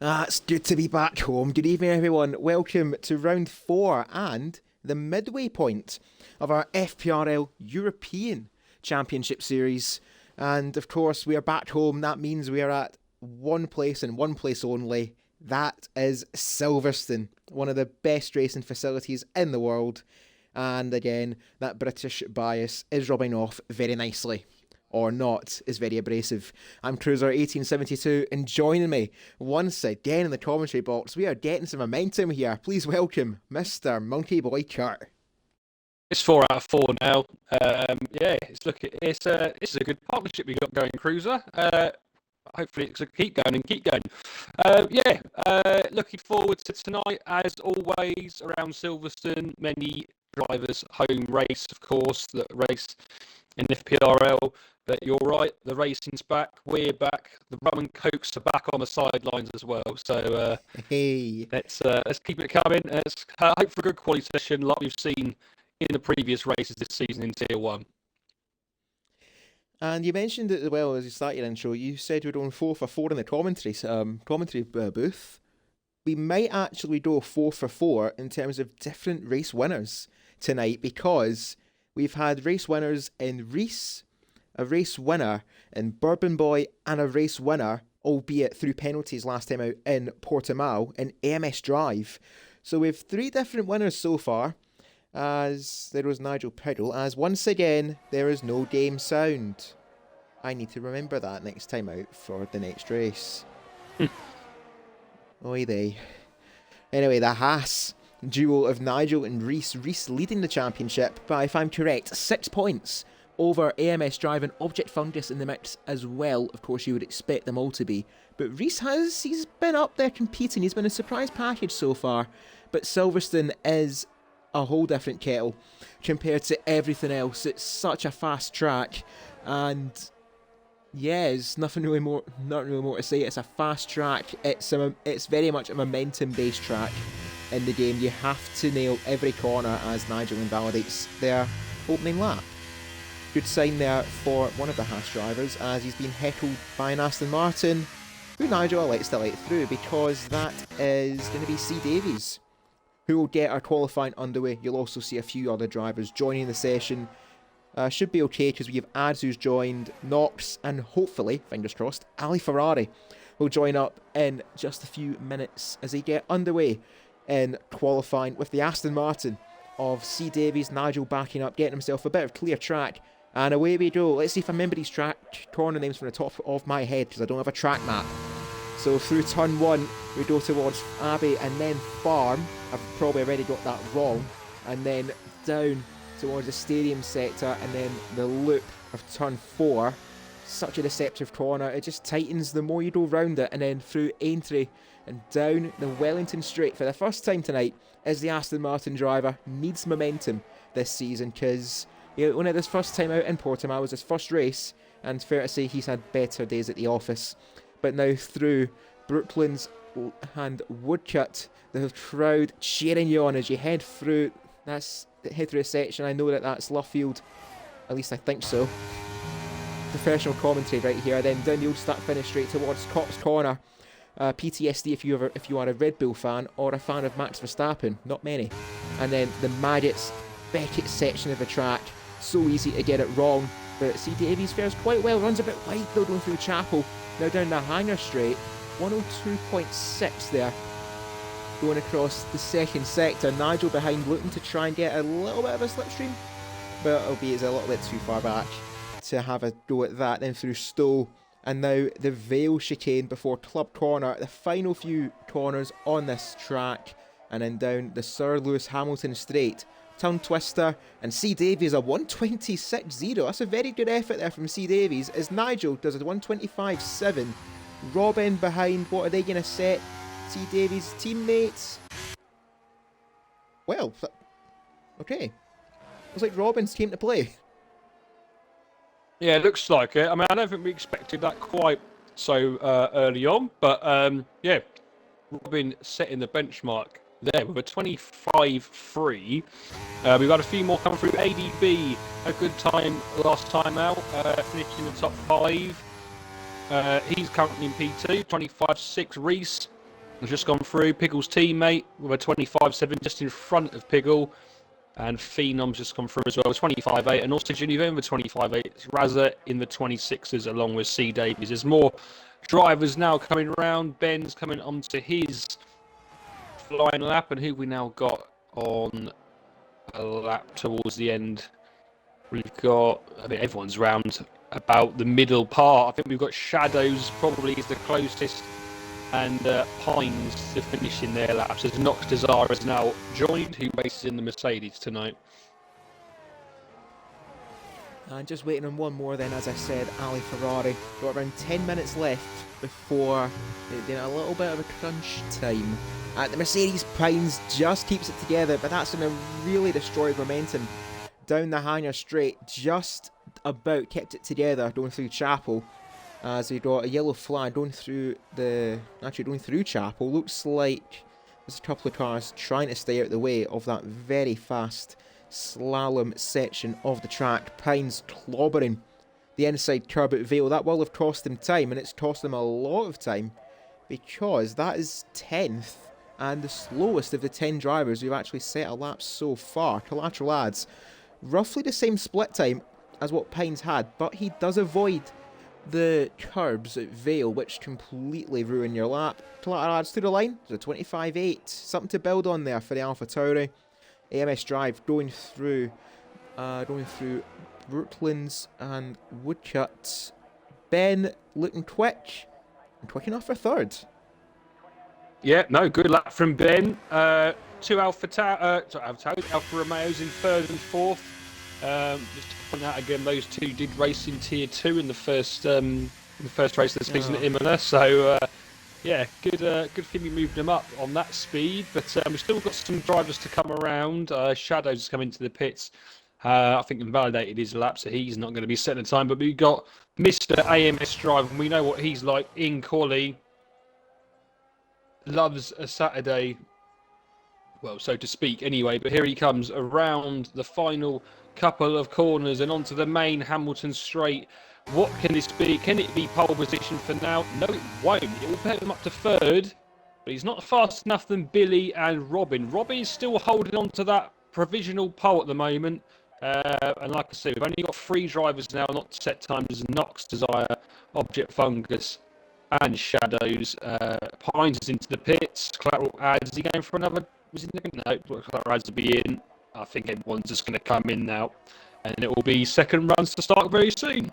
It's good to be back home. Good evening, everyone. Welcome to round 4 and the midway point of our FPRL European Championship Series. And of course, we are back home. That means we are at one place and one place only. That is Silverstone, one of the best racing facilities in the world. And again, that British bias is rubbing off very nicely. Or not, is very abrasive. I'm Cruiser1872, and joining me once again in the commentary box, we are getting some momentum here. Please welcome Mr. Monkey Boy Kurt. It's 4 out of 4 now. This is a good partnership we got going, Cruiser. Hopefully it's keep going and keep going. Looking forward to tonight, as always, around Silverstone. Many drivers home race, of course, that race in FPRL. But you're right, the racing's back, we're back, the rum and cokes are back on the sidelines as well. So let's keep it coming. Let's hope for a good quality session like we've seen in the previous races this season in Tier 1. And you mentioned it as well as you started your intro. You said we're going 4 for 4 in the commentary booth. We might actually go 4 for 4 in terms of different race winners tonight, because we've had race winners in Reese, a race winner in Bourbon Boy, and a race winner, albeit through penalties last time out, in Portimao in AMS Drive. So we have 3 different winners so far, as there was Nigel Piddle, as once again there is no game sound. I need to remember that next time out for the next race. Oy they. Anyway, the Haas duo of Nigel and Reese. Reese leading the championship by, if I'm correct, 6 points over AMS Drive, and Object Fungus in the mix as well. Of course, you would expect them all to be. But Reese he's been up there competing. He's been a surprise package so far. But Silverstone is a whole different kettle compared to everything else. It's such a fast track. And yeah, there's not really more to say. It's a fast track. It's very much a momentum-based track in the game. You have to nail every corner as Nigel invalidates their opening lap. Good sign there for one of the Haas drivers, as he's been heckled by an Aston Martin, who Nigel elects to let through, because that is going to be C. Davies, who will get our qualifying underway. You'll also see a few other drivers joining the session. Should be okay, because we have Ads who's joined, Knox, and hopefully, fingers crossed, Ali Ferrari will join up in just a few minutes as they get underway in qualifying with the Aston Martin of C. Davies. Nigel backing up, getting himself a bit of clear track. And away we go. Let's see if I remember these corner names from the top of my head, because I don't have a track map. So through turn 1, we go towards Abbey and then Farm. I've probably already got that wrong. And then down towards the stadium sector, and then the loop of turn 4. Such a deceptive corner. It just tightens the more you go round it. And then through Aintree and down the Wellington Straight. For the first time tonight, as the Aston Martin driver needs momentum this season, because only this first time out in Portimao was his first race, and fair to say he's had better days at the office. But now through Brooklands and Woodcut, the crowd cheering you on as you head through a section. I know that's Luffield, at least I think so. Professional commentary right here. Then down the old start finish straight towards Cops Corner. PTSD if you are a Red Bull fan or a fan of Max Verstappen. Not many. And then the Maggots Beckett section of the track. So easy to get it wrong, but C. Davies fares quite well. Runs a bit wide though going through Chapel. Now down the Hangar Straight. 102.6 there. Going across the second sector. Nigel behind, looking to try and get a little bit of a slipstream, but albeit it's a little bit too far back to have a go at that. Then through Stowe, and now the Vale chicane before Club Corner. The final few corners on this track, and then down the Sir Lewis Hamilton Straight. Tongue twister, and C. Davies a 126.0. That's a very good effort there from C. Davies, as Nigel does a 125.7. Robin behind, what are they going to set? C. Davies' teammates? Well, okay. Looks like Robin's came to play. Yeah, it looks like it. I mean, I don't think we expected that quite so early on, but Robin setting the benchmark there with a 25.3. We've got a few more coming through. ADB, a good time last time out, finishing in the top 5. He's currently in P2, 25.6. Reese has just gone through. Piggle's teammate with a 25.7 just in front of Piggle. And Phenom's just gone through as well, 25.8. And also Geneva with 25.8. Razza in the 26s along with C. Davies. There's more drivers now coming around. Ben's coming onto his flying lap. And who we now got on a lap towards the end? We've got, I mean, everyone's round about the middle part. I think we've got Shadows probably is the closest, and Pines to finishing their laps as Nox Desire has now joined, who races in the Mercedes tonight. And just waiting on one more then, as I said, Ali Ferrari. Got around 10 minutes left before doing a little bit of a crunch time. The Mercedes Pines just keeps it together, but that's going to really destroy momentum. Down the Hanger straight, just about kept it together going through Chapel. As we got a yellow flag going through Chapel. Looks like there's a couple of cars trying to stay out of the way of that very fast slalom section of the track. Pines clobbering the inside curb at Vale. That will have cost him time, and it's cost him a lot of time, because that is 10th and the slowest of the 10 drivers who've actually set a lap so far. Collateral adds roughly the same split time as what Pines had, but he does avoid the curbs at Vale, which completely ruin your lap. Collateral adds to the line. There's a 25.8. Something to build on there for the Alpha Tauri. AMS Drive going through Brooklands and Woodcut. Ben looking quick, and quick enough for third. Yeah, no, good lap from Ben. Two Alfa Romeos in third and fourth. Just to point out again, those two did race in Tier 2 in the first race of the season at Imola. So, yeah, good thing we moved them up on that speed. But we've still got some drivers to come around. Shadows has come into the pits. I think invalidated his lap, so he's not going to be setting the time. But we've got Mr. AMS Drive, and we know what he's like in quali. Loves a Saturday, well, so to speak, anyway. But here he comes around the final couple of corners and onto the main Hamilton straight. What can this be? Can it be pole position for now? No, it won't. It will put him up to third, but he's not fast enough than Billy and Robin. Robin is still holding on to that provisional pole at the moment. And like I said, we've only got 3 drivers now, not set times. Nox, Desire, Object Fungus, and Shadows. Pines is into the pits. Collateral adds. Is he going for another? No, Collateral adds to be in. I think everyone's just going to come in now, and it will be second runs to start very soon.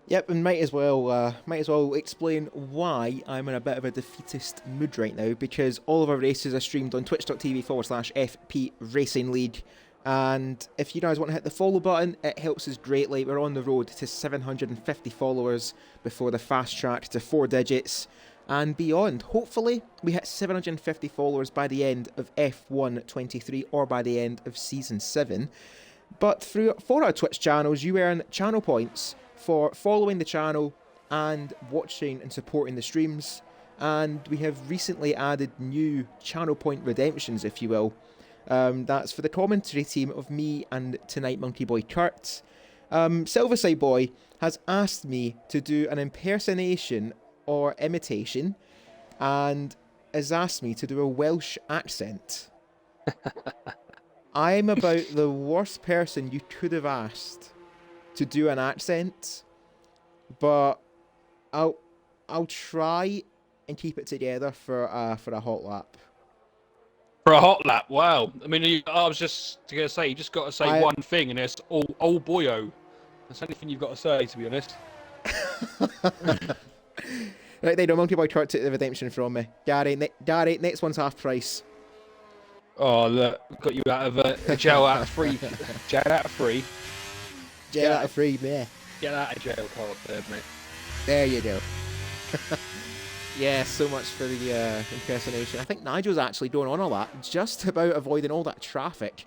Yep, and might as well explain why I'm in a bit of a defeatist mood right now, because all of our races are streamed on twitch.tv/FP Racing League. And if you guys want to hit the follow button, it helps us greatly. We're on the road to 750 followers before the fast track to 4 digits and beyond. Hopefully, we hit 750 followers by the end of F1 23 or by the end of Season 7. But for our Twitch channels, you earn channel points for following the channel and watching and supporting the streams. And we have recently added new channel point redemptions, if you will. That's for the commentary team of me and Tonight Monkey Boy Kurt. Silverside Boy has asked me to do an impersonation or imitation, and has asked me to do a Welsh accent. I'm about the worst person you could have asked to do an accent, but I'll try and keep it together for a hot lap. For a hot lap, wow. I mean, I was just going to say, you just got to say one thing, and it's oh boyo. That's the only thing you've got to say, to be honest. Right, they know Monkey Boy Kurt took the redemption from me. Gary, next one's half price. Oh, look, got you out of a jail out of free. Jail out of free. Jail out of free, yeah. Get out of jail card there, mate. There you go. Yeah, so much for the impersonation. I think Nigel's actually going on a lot, just about avoiding all that traffic,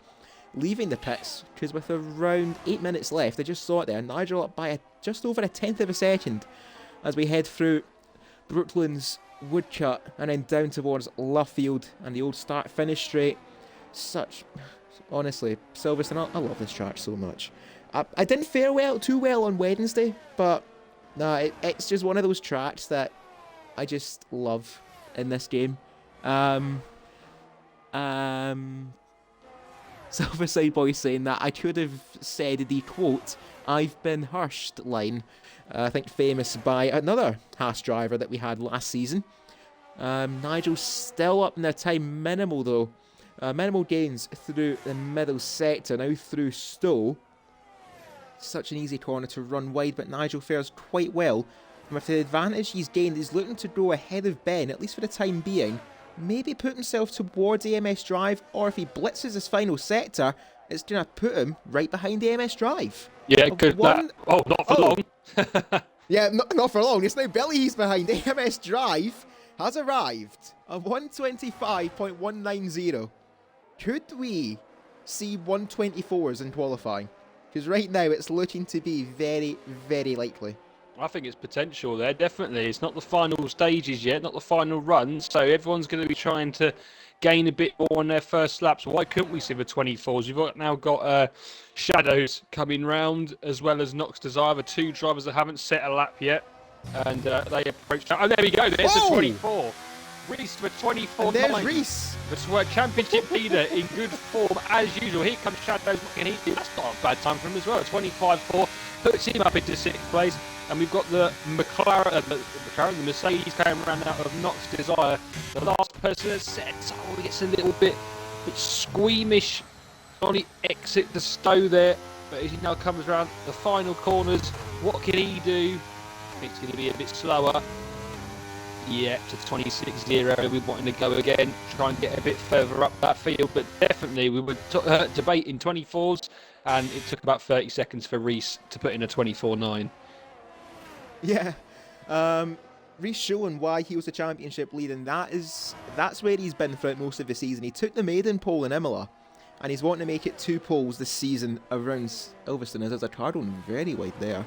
leaving the pits, because with around 8 minutes left, I just saw it there, Nigel up by just over 1/10 of a second as we head through Brooklands, Woodcut, and then down towards Luffield and the old start-finish straight. Honestly, Silverstone, I love this track so much. I didn't fare too well on Wednesday, but no, it's just one of those tracks that I just love. in this game. Silverside Boy saying that I could have said the quote, "I've been Hurst" line. I think famous by another Haas driver that we had last season. Nigel's still up in their time, minimal though. Minimal gains through the middle sector, now through Stowe. Such an easy corner to run wide, but Nigel fares quite well. And with the advantage he's gained, he's looking to go ahead of Ben, at least for the time being. Maybe put himself towards AMS Drive, or if he blitzes his final sector, it's going to put him right behind AMS Drive. Yeah, good. Oh, not for long. Yeah, not for long. It's now Billy he's behind. AMS Drive has arrived at 125.190. Could we see 124s in qualifying? Because right now it's looking to be very, very likely. I think it's potential there, definitely. It's not the final stages yet, not the final run, so everyone's going to be trying to gain a bit more on their first laps. Why couldn't we see the 24s? We've now got Shadows coming round, as well as Nox Desire, the two drivers that haven't set a lap yet. And they approach... Oh, there we go, there's the 24. Reese for 24. And there's Reese. The championship leader in good form as usual. Here comes Shadows. What can he do? That's not a bad time for him as well. 25-4 puts him up into 6th place. And we've got the the Mercedes coming around out of Nox Desire. The last person that sets. Oh, he gets a little bit squeamish on the exit the Stowe there. But as he now comes around the final corners, what can he do? I think it's going to be a bit slower. Yeah, to 26-0. We're wanting to go again, try and get a bit further up that field. But definitely, we were debating 24s, and it took about 30 seconds for Reese to put in a 24.9. Yeah, Reese showing why he was the championship lead, and that's where he's been throughout most of the season. He took the maiden pole in Imola, and he's wanting to make it 2 poles this season around Silverstone. There's a car going very wide there.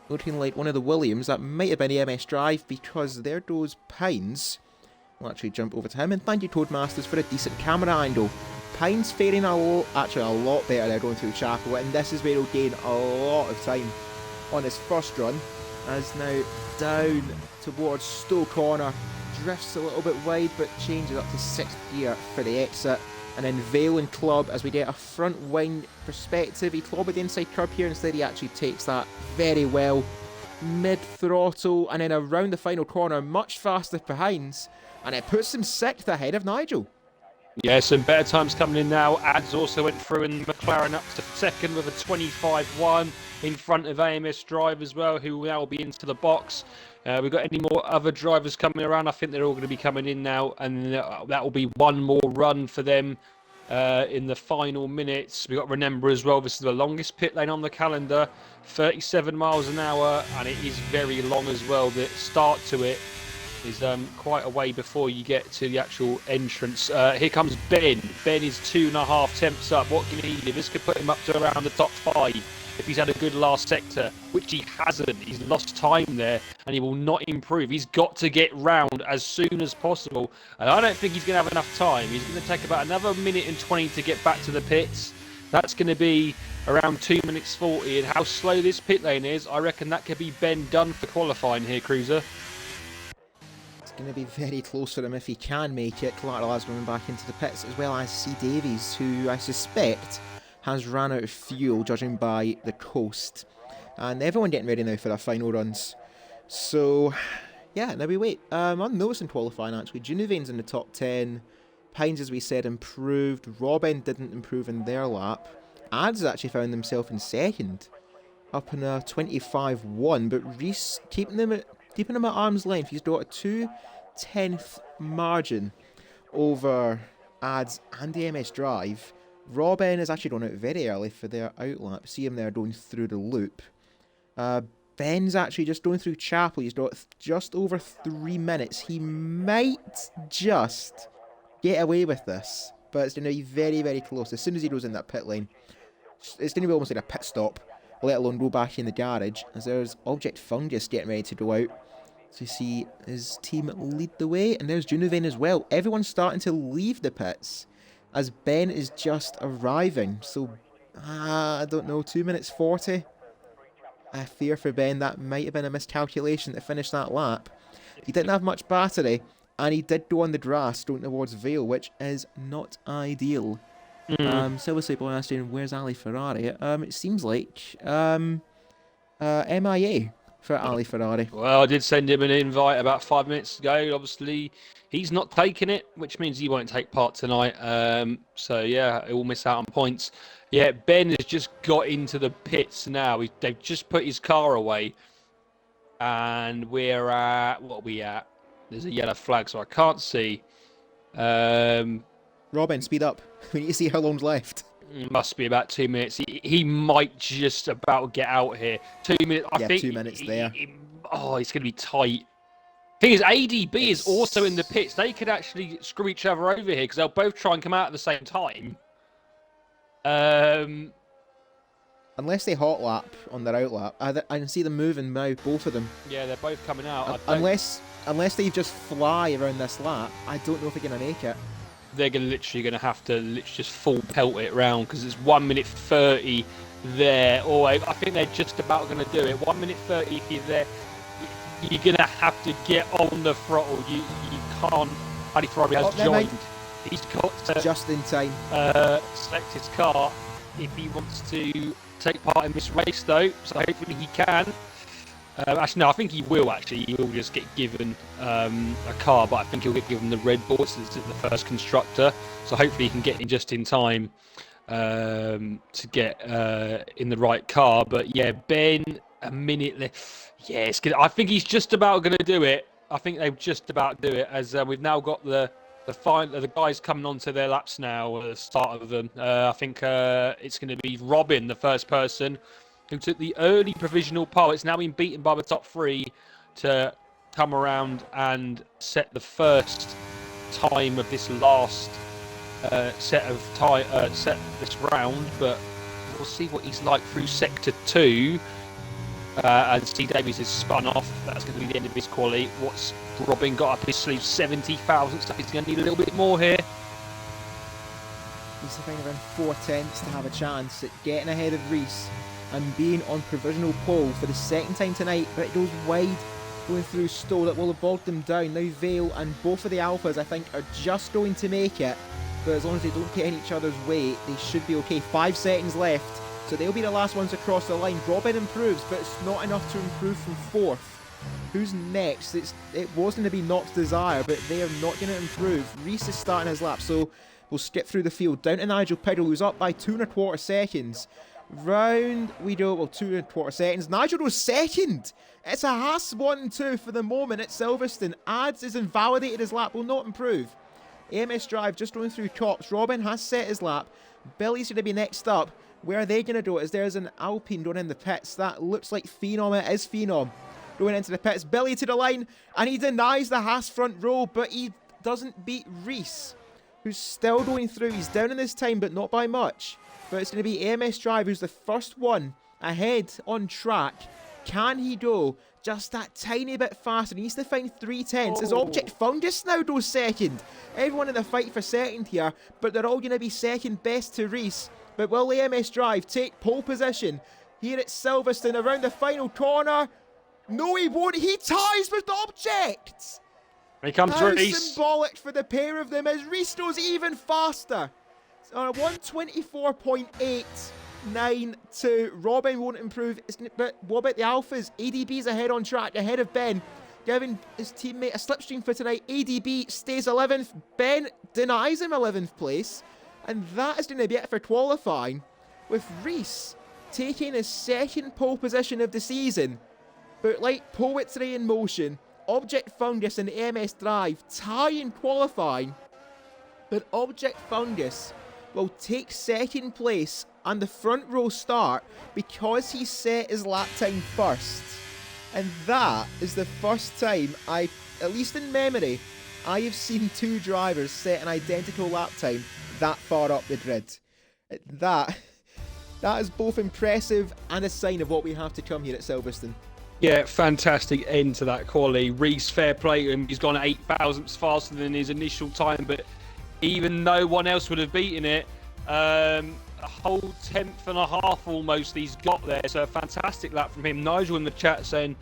Looking like one of the Williams. That might have been AMS Drive, because there goes Pines. We'll actually jump over to him, and thank you Codemasters for a decent camera angle. Pines faring a lot better there going through Chapel, and this is where he'll gain a lot of time on his first run. As now down towards Stowe Corner, drifts a little bit wide but changes up to 6th gear for the exit, and then Vale and Club as we get a front wing perspective. He clobbered the inside curb here, instead he actually takes that very well, mid throttle, and then around the final corner much faster behind, and it puts him 6th ahead of Nigel. Yeah, some better times coming in now. Ads also went through, and McLaren up to 2nd with a 25.1 in front of AMS Drive as well, who will now be into the box. We've got any more other drivers coming around? I think they're all going to be coming in now, and that will be one more run for them in the final minutes. We've got to remember as well, this is the longest pit lane on the calendar, 37 miles an hour, and it is very long as well. The start to it is quite a way before you get to the actual entrance. Here comes Ben. Ben is 2.5 temps up. What can he do? This could put him up to around the top 5 if he's had a good last sector, which he hasn't. He's lost time there, and he will not improve. He's got to get round as soon as possible, and I don't think he's going to have enough time. He's going to take about another minute and 20 to get back to the pits. That's going to be around 2 minutes 40, and how slow this pit lane is, I reckon that could be Ben done for qualifying here, Cruiser. It's going to be very close for him if he can make it. Collateral has going back into the pits, as well as C. Davies, who I suspect has ran out of fuel, judging by the coast. And everyone getting ready now for their final runs. So, yeah, now we wait. Unnoticed in qualifying, actually. Junuvane's in the top 10. Pines, as we said, improved. Robin didn't improve in their lap. Ads actually found himself in 2nd, up in a 25.1, but Reese keeping him at arm's length. He's got a 2/10 margin over Ads and AMS Drive. Robin is actually going out very early for their outlap. See him there going through the loop. Ben's actually just going through Chapel. He's got just over 3 minutes. He might just get away with this, but it's going to be very, very close. As soon as he goes in that pit lane, it's going to be almost like a pit stop, let alone go back in the garage, as there's Object Fungus getting ready to go out. So you see his team lead the way, and there's Junuvane as well. Everyone's starting to leave the pits as Ben is just arriving. So, I don't know, 2 minutes 40. I fear for Ben that might have been a miscalculation to finish that lap. He didn't have much battery, And he did go on the grass, straight towards Vale, which is not ideal. Silver Sleep Boy asking, where's Ali Ferrari? It seems like MIA for Ali Ferrari. Well, I did send him an invite about 5 minutes ago. Obviously, he's not taking it, which means he won't take part tonight. So, yeah, he will miss out on points. Yeah, Ben has just got into the pits now. They've just put his car away. And we're at... What are we at? There's a yellow flag, so I can't see. Robin, speed up. We need to see how long's left. Must be about 2 minutes. He might just about get out here. 2 minutes. I think 2 minutes there. It's going to be tight. Thing is, ADB is also in the pits. They could actually screw each other over here because they'll both try and come out at the same time. Unless they hot lap on their out lap. I can see them moving now, both of them. Yeah, they're both coming out. Unless they just fly around this lap, I don't know if they're going to make it. They're literally going to have to just full pelt it round because it's 1 minute 30 there. Oh, I think they're just about going to do it. 1 minute 30 if you're there. You're going to have to get on the throttle. You can't. Ali Ferrari has joined. He's got to just in time. Select his car if he wants to take part in this race, though. So hopefully he can. Actually, no, I think he will, actually. He will just get given a car, but I think he'll get given the Red Bull. It's the first constructor. So hopefully he can get in just in time to get in the right car. But yeah, Ben, a minute left. Yeah, it's good. I think he's just about going to do it. I think they've just about do it, as we've now got the guys coming onto their laps now at the start of them. I think it's going to be Robin, the first person, who took the early provisional pole. It's now been beaten by the top three to come around and set the first time of this last set this round. But we'll see what he's like through sector 2. And Steve Davies has spun off. That's going to be the end of his quali. What's Robin got up his sleeve? 70,000 stuff. He's going to need a little bit more here. He's to find around 4/10 to have a chance at getting ahead of Reese and being on provisional pole for the second time tonight, but it goes wide going through Stowe. That will have bogged them down. Now Vale and both of the Alphas, I think, are just going to make it, but as long as they don't get in each other's way, they should be okay. 5 seconds left, so they'll be the last ones across cross the line. Robin improves, but it's not enough to improve from 4th. Who's next? It was going to be Nox Desire, but they are not going to improve. Reese is starting his lap, so we'll skip through the field. Down to Nigel Piddle, who's up by 2 1/4 seconds. Round we go, well, 2 1/4 seconds. Nigel goes second. It's a Haas 1-2 for the moment at Silverstone. Ads is invalidated. His lap will not improve. AMS Drive just going through tops. Robin has set his lap. Billy's going to be next up. Where are they going to do it? As there's an Alpine going in the pits. That looks like Phenom. It is Phenom going into the pits. Billy to the line, and he denies the Haas front row, but he doesn't beat Reese, who's still going through. He's down in this time, but not by much. But it's going to be AMS Drive who's the first one ahead on track. Can he go just that tiny bit faster? He needs to find 3/10. His Object Fungus now goes second. Everyone in the fight for second here, but they're all going to be second best to Reese. But will AMS Drive take pole position here at Silverstone around the final corner? No, he won't. He ties with Object. Here comes Reese. Symbolic for the pair of them as Reese goes even faster. On a 124.892. Robin won't improve. But what about the Alphas? ADB's ahead on track, ahead of Ben, giving his teammate a slipstream for tonight. ADB stays 11th. Ben denies him 11th place. And that is going to be it for qualifying, with Reese taking his second pole position of the season. But like poetry in motion, Object Fungus and AMS Drive tie in qualifying. But Object Fungus will take second place on the front row start because he set his lap time first. And that is the first time at least in memory, I have seen 2 drivers set an identical lap time that far up the grid. That is both impressive and a sign of what we have to come here at Silverstone. Yeah, fantastic end to that quali. Reese, fair play to him. He's gone 8 thousandths faster than his initial time, but even no one else would have beaten it. A whole 10th and a half almost he's got there. So a fantastic lap from him. Nigel in the chat saying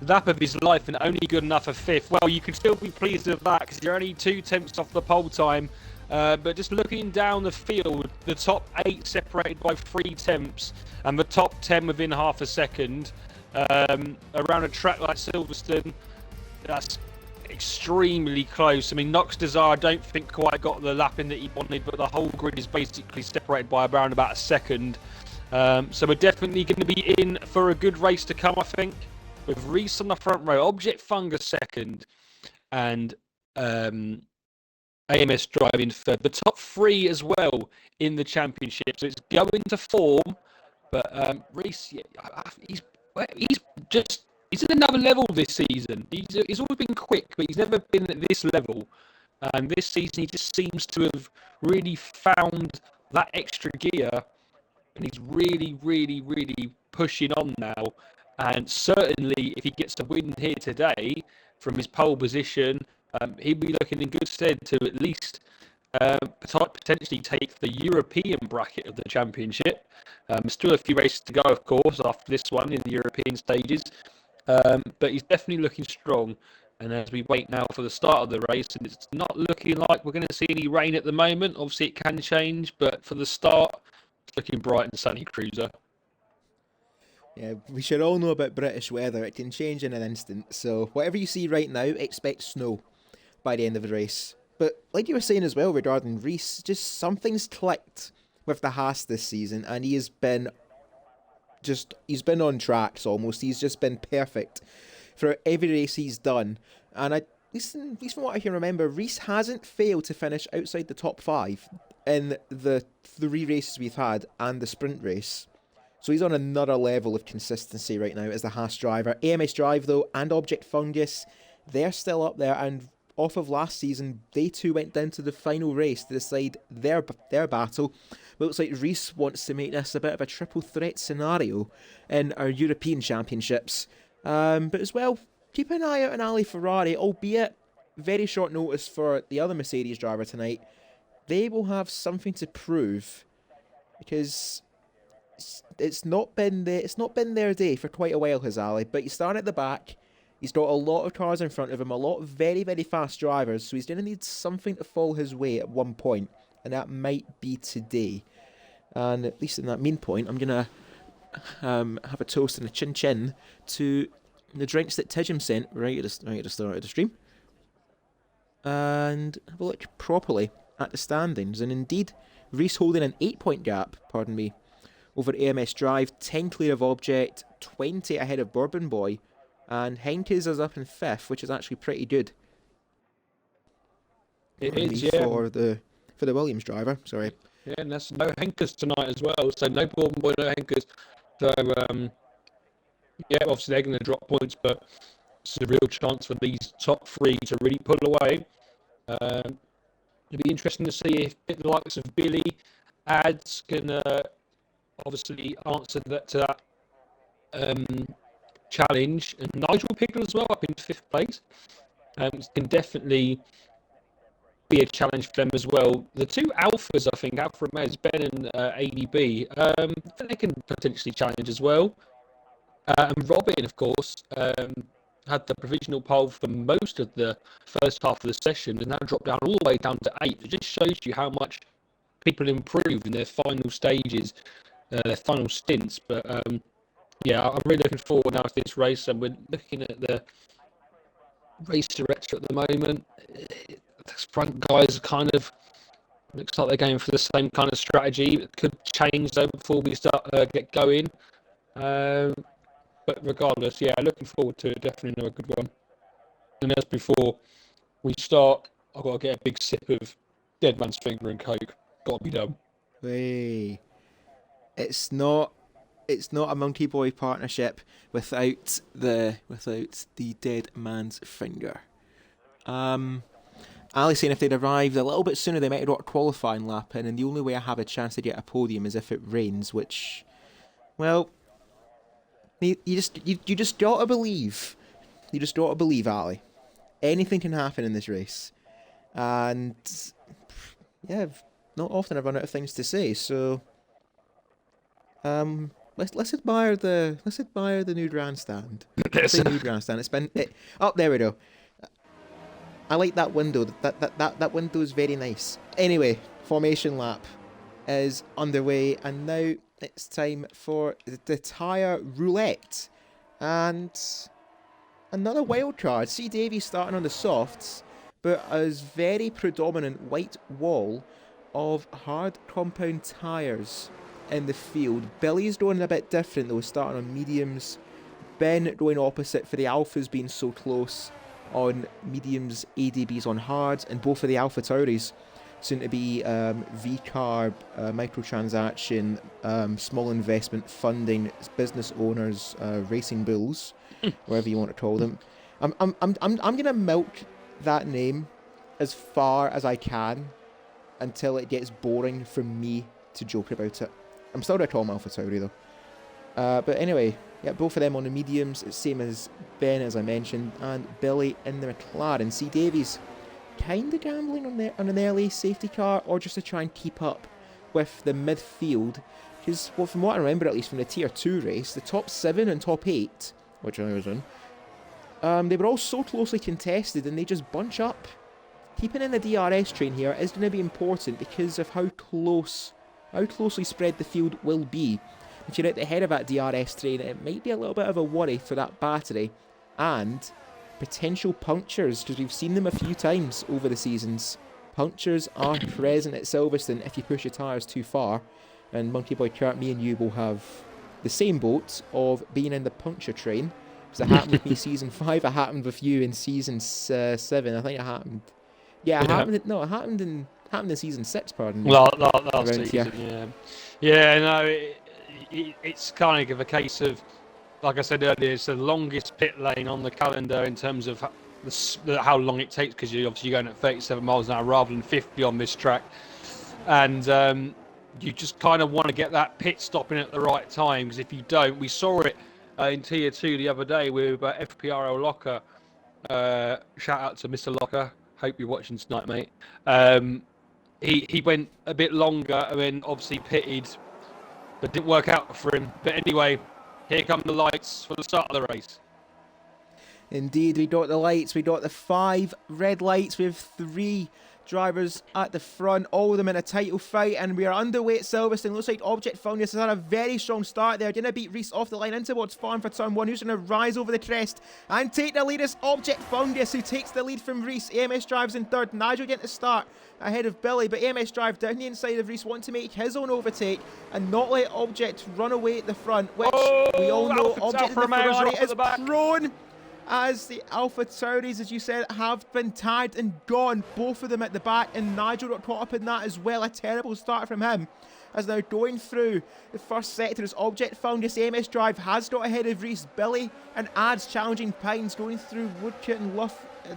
lap of his life and only good enough for 5th. Well, you can still be pleased with that because you're only 2 tenths off the pole time. But just looking down the field, the top 8 separated by 3 tenths and the top 10 within half a second. Around a track like Silverstone, that's extremely close. I mean, Nox Desire, I don't think quite got the lap in that he wanted, but the whole grid is basically separated by around about a second. So we're definitely going to be in for a good race to come, I think, with Reese on the front row, Object Fungus second, and AMS driving third. The top 3 as well in the championship, so it's going to form. But Reese, he's at another level this season. He's always been quick, but he's never been at this level. And this season, he just seems to have really found that extra gear, and he's really, really, really pushing on now. And certainly, if he gets a win here today from his pole position, he'll be looking in good stead to at least potentially take the European bracket of the championship. Still a few races to go, of course, after this one in the European stages. But he's definitely looking strong. And as we wait now for the start of the race, and it's not looking like we're going to see any rain at the moment. Obviously, it can change, but for the start, it's looking bright and sunny, Cruiser. Yeah, we should all know about British weather. It can change in an instant. So whatever you see right now, expect snow by the end of the race. But like you were saying as well regarding Reese, just something's clicked with the Haas this season, and he's been on tracks almost. He's just been perfect for every race he's done. And at least from what I can remember, Reese hasn't failed to finish outside the top 5 in the 3 races we've had and the sprint race. So he's on another level of consistency right now as the Haas driver. AMS Drive, though, and Object Fungus, they're still up there. And off of last season, they too went down to the final race to decide their battle. But it looks like Reese wants to make this a bit of a triple threat scenario in our European Championships. But as well, keep an eye out on Ali Ferrari, albeit very short notice for the other Mercedes driver tonight. They will have something to prove because it's not been their day for quite a while, has Ali. But he's starting at the back. He's got a lot of cars in front of him, a lot of very, very fast drivers, so he's going to need something to fall his way at one point, and that might be today. And at least in that mean point, I'm going to have a toast and a chin-chin to the drinks that Tijum sent right at the start of the stream. And have a look properly at the standings. And indeed, Reese holding an 8-point gap, pardon me, over AMS Drive, 10 clear of Object, 20 ahead of Bourbon Boy, and Henkes is up in 5th, which is actually pretty good. It is, yeah. For the Williams driver, sorry. Yeah, and that's no Henkes tonight as well, so no Bourbon Boy, no Henkes. So, yeah, obviously they're going to drop points, but it's a real chance for these top 3 to really pull away. It'll be interesting to see if the likes of Billy, Ads can obviously answer that challenge, and Nigel Pickle as well up in 5th place can definitely be a challenge for them as well. The 2 Alphas, I think, Alfa Romeo's Ben and ADB, I think they can potentially challenge as well. And Robin, of course, had the provisional pole for most of the first half of the session and now dropped down all the way down to 8th. It just shows you how much people improved in their final stages, their final stints. But yeah, I'm really looking forward now to this race, and we're looking at the race director at the moment. The front guys kind of looks like they're going for the same kind of strategy. It could change though before we start get going. But regardless, yeah, looking forward to it. Definitely another good one. And as before we start, I've got to get a big sip of Dead Man's Finger and Coke. Got to be done. Hey, it's not a Monkey Boy partnership without the Dead Man's Finger. Ali saying if they'd arrived a little bit sooner, they might have got a qualifying lap in, and the only way I have a chance to get a podium is if it rains, which, well, you just gotta believe. You just gotta believe, Ali. Anything can happen in this race, and yeah, not often I run out of things to say. So, let's admire the new grandstand. I Yes. say new grandstand. Oh, there we go. I like that window. That window is very nice. Anyway, formation lap is underway, and now it's time for the tyre roulette. And another wild card. See Davies starting on the softs, but a very predominant white wall of hard compound tyres in the field. Billy's going a bit different though, starting on mediums. Ben going opposite for the Alphas being so close on mediums, ADBs on hards, and both of the Alpha Tauris soon to be VCARB, microtransaction, small investment funding, business owners, racing bulls, whatever you want to call them. I'm gonna milk that name as far as I can until it gets boring for me to joke about it. I'm still gonna call him Alpha Tauri though. But anyway, yeah, both of them on the mediums. It's same as Ben, as I mentioned, and Billy in the McLaren. See Davies kind of gambling on an early safety car, or just to try and keep up with the midfield. Because, well, from what I remember, at least from the Tier 2 race, the top 7 and top 8, which I was in, they were all so closely contested, and they just bunch up. Keeping in the DRS train here is going to be important because of how closely spread the field will be. If you're at the head of that DRS train, it might be a little bit of a worry for that battery, and potential punctures, because we've seen them a few times over the seasons. Punctures are present at Silverstone if you push your tyres too far, and Monkey Boy Kurt, me and you will have the same boat of being in the puncture train, because it happened with me season 5, it happened with you in season 7, I think it happened. Yeah, it happened in season 6, pardon me. Last season, yeah. No, it's kind of a case of, like I said earlier, it's the longest pit lane on the calendar in terms of how long it takes, because you're obviously going at 37 miles an hour rather than 50 on this track, and you just kind of want to get that pit stopping at the right time, because if you don't, we saw it in Tier 2 the other day with FPRL Locker. Shout out to Mr. Locker. Hope you're watching tonight, mate. He went a bit longer and then obviously pitted, but didn't work out for him. But anyway, here come the lights for the start of the race. Indeed, we got the lights. We got the 5 red lights with 3 drivers at the front, all of them in a title fight, and we are underway at Silverstone. Looks like Object Founders has had a very strong start there. Going to beat Reese off the line in towards Farm for turn 1. Who's going to rise over the crest and take the lead? It's Object Founders who takes the lead from Reese. AMS Drive's in third. Nigel getting to start ahead of Billy, but AMS Drive down the inside of Reese, want to make his own overtake and not let Object run away at the front, which we all know Object in the Ferrari is prone, as the Alpha Tauris, as you said, have been tagged and gone, both of them at the back, and Nigel got caught up in that as well. A terrible start from him, as now going through the first sector as Object Founders. AMS Drive has got ahead of Reese. Billy and Ads challenging Pines, going through Woodcut and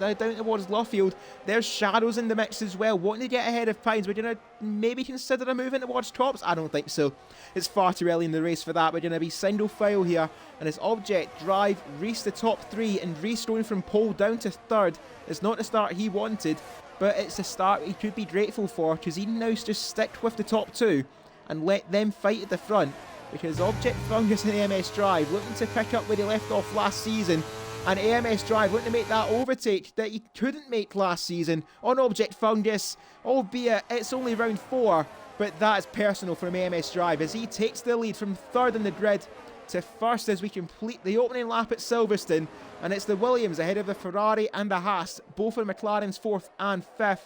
down towards Luffield. There's Shadows in the mix as well, wanting to get ahead of Pines. We're going to maybe consider a move in towards Tops. I don't think so. It's far too early in the race for that. We're going to be single file here, and it's Object Drive, Reese the top 3, and Reese going from pole down to third. It's not the start he wanted, but it's a start he could be grateful for, because he now just stick with the top 2 and let them fight at the front, because Object Fungus and AMS Drive looking to pick up where they left off last season, and AMS Drive looking to make that overtake that he couldn't make last season on Object Fungus, albeit it's only round 4, but that's personal from AMS Drive as he takes the lead from third in the grid to first as we complete the opening lap at Silverstone, and it's the Williams ahead of the Ferrari and the Haas, both in McLaren's 4th and 5th.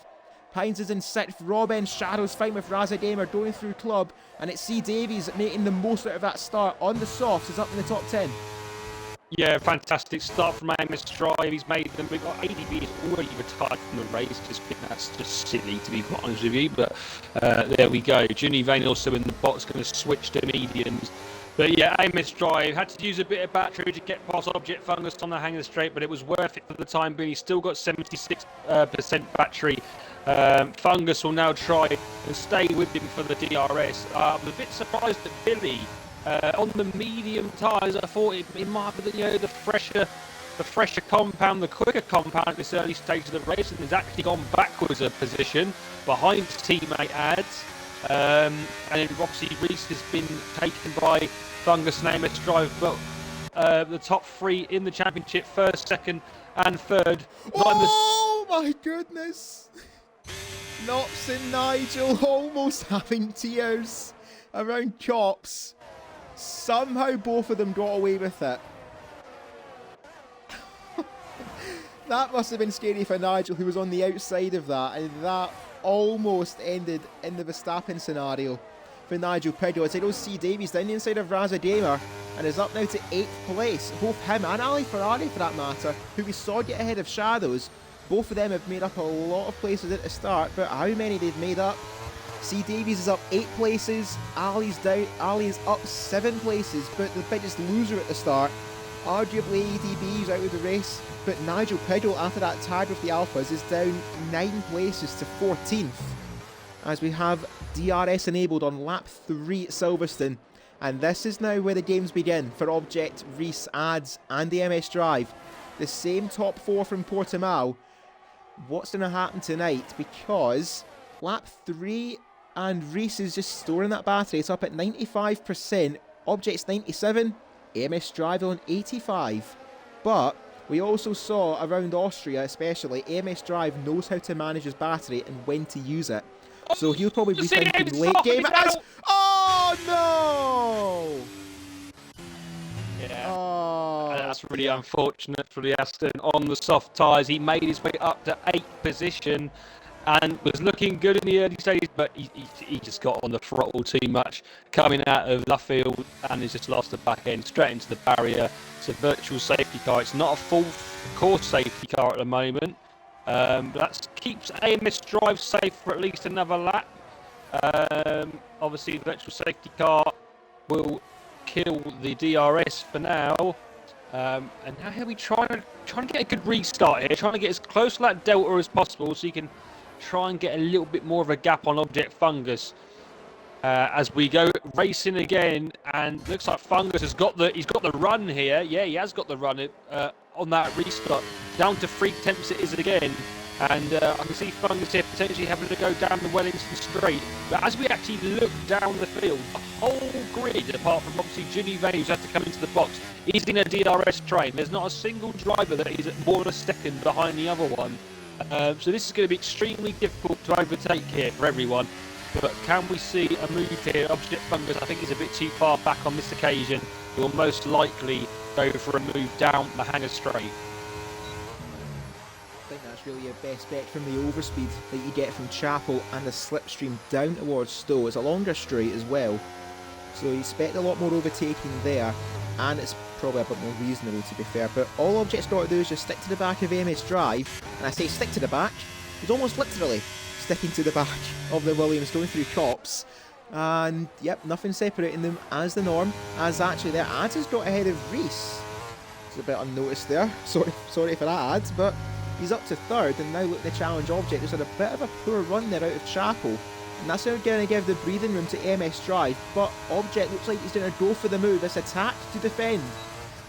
Pines is in 6th, Robin, Shadows fighting with Raza Gamer going through club, and it's C Davies making the most out of that start on the softs, is up in the top 10. Yeah, fantastic start from AMS Drive. He's made them. We've got ADB is already retired from the race. Just think that's just silly, to be quite honest with you. But there we go. Ginny Vane also in the box, going to switch to mediums. But yeah, AMS Drive had to use a bit of battery to get past Object Fungus on the hanger straight, but it was worth it for the time being. He's still got 76% battery. Fungus will now try and stay with him for the DRS. I'm a bit surprised that Billy, on the medium tyres, I thought it might be the fresher compound, the quicker compound at this early stage of the race, and has actually gone backwards a position behind his teammate Ads. And then obviously Reese has been taken by Fungus and AMS Drive, but the top 3 in the championship, first, second, and third. Oh my goodness! Knops and Nigel almost having tears around Chops. Somehow both of them got away with it. That must have been scary for Nigel, who was on the outside of that, and that almost ended in the Verstappen scenario for Nigel Piddle. As I don't see Davies down the inside of Raza Gamer and is up now to 8th place. Both him and Ali Ferrari, for that matter, who we saw get ahead of Shadows. Both of them have made up a lot of places at the start, but how many they've made up? C. Davies is up 8 places, Ali's down, Ali is up 7 places, but the biggest loser at the start, arguably ADB is out of the race, but Nigel Piddle, after that tag with the Alphas, is down 9 places to 14th, as we have DRS enabled on lap 3 at Silverstone. And this is now where the games begin for Object, Reese, Ads and the MS Drive. The same top 4 from Portimao. What's going to happen tonight? Because lap 3 and Reese is just storing that battery. It's up at 95%. Object's 97. MS Drive on 85. But we also saw around Austria especially, MS Drive knows how to manage his battery and when to use it. So he'll probably be thinking late game. Oh no! Yeah. Oh, that's really unfortunate for the Aston on the soft tyres. He made his way up to 8th position and was looking good in the early stages, but he just got on the throttle too much coming out of Luffield and he's just lost the back end straight into the barrier. It's a virtual safety car. It's not a full course safety car at the moment. That keeps AMS Drive safe for at least another lap. Obviously, the virtual safety car will kill the DRS for now. And now here we trying to get a good restart here, trying to get as close to that delta as possible so you can try and get a little bit more of a gap on Object Fungus. As we go racing again, and looks like Fungus has got the run here. Yeah, he has got the run on that restart. Down to 3/10 it is again. And I can see Fungus here potentially having to go down the Wellington Straight. But as we actually look down the field, the whole grid, apart from obviously Ginny Vane, who's had to come into the box, is in a DRS train. There's not a single driver that is more than a second behind the other one. So this is going to be extremely difficult to overtake here for everyone. But can we see a move here? Object Fungus, I think, is a bit too far back on this occasion. Will most likely go for a move down the Hangar Straight. I think that's really your best bet from the overspeed that you get from Chapel and the slipstream down towards Stowe. It's a longer straight as well, so you expect a lot more overtaking there, and it's probably a bit more reasonable to be fair. But all Object's got to do is just stick to the back of AMS Drive, and I say stick to the back, he's almost literally sticking to the back of the Williams, going through Cops, and yep, nothing separating them as the norm. As actually their Ads has got ahead of Reese. It's a bit unnoticed there, sorry for that, Ads, but he's up to 3rd, and now looking to challenge Object, who's had a bit of a poor run there out of Chapel, and that's now going to give the breathing room to MS Drive. But Object looks like he's going to go for the move. It's attack to defend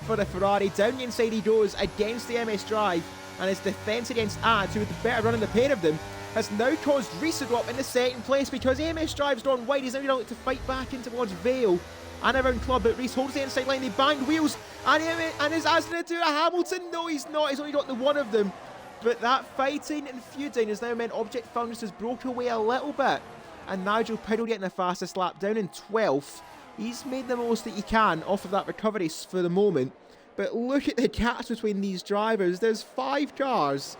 for the Ferrari. Down the inside he goes against the MS Drive, and his defence against Ads, who had the better run in the pair of them, has now caused Reese to drop into 2nd place because AMS Drive's gone wide. He's now going to look to fight back in towards Vale and around Club, but Reese holds the inside line. They bang wheels, and is As going to do a Hamilton? No, he's not. He's only got the one of them. But that fighting and feuding has now meant Object Fungus has broke away a little bit, and Nigel Piddle getting the fastest lap down in 12th. He's made the most that he can off of that recovery for the moment. But look at the gaps between these drivers. There's 5 cars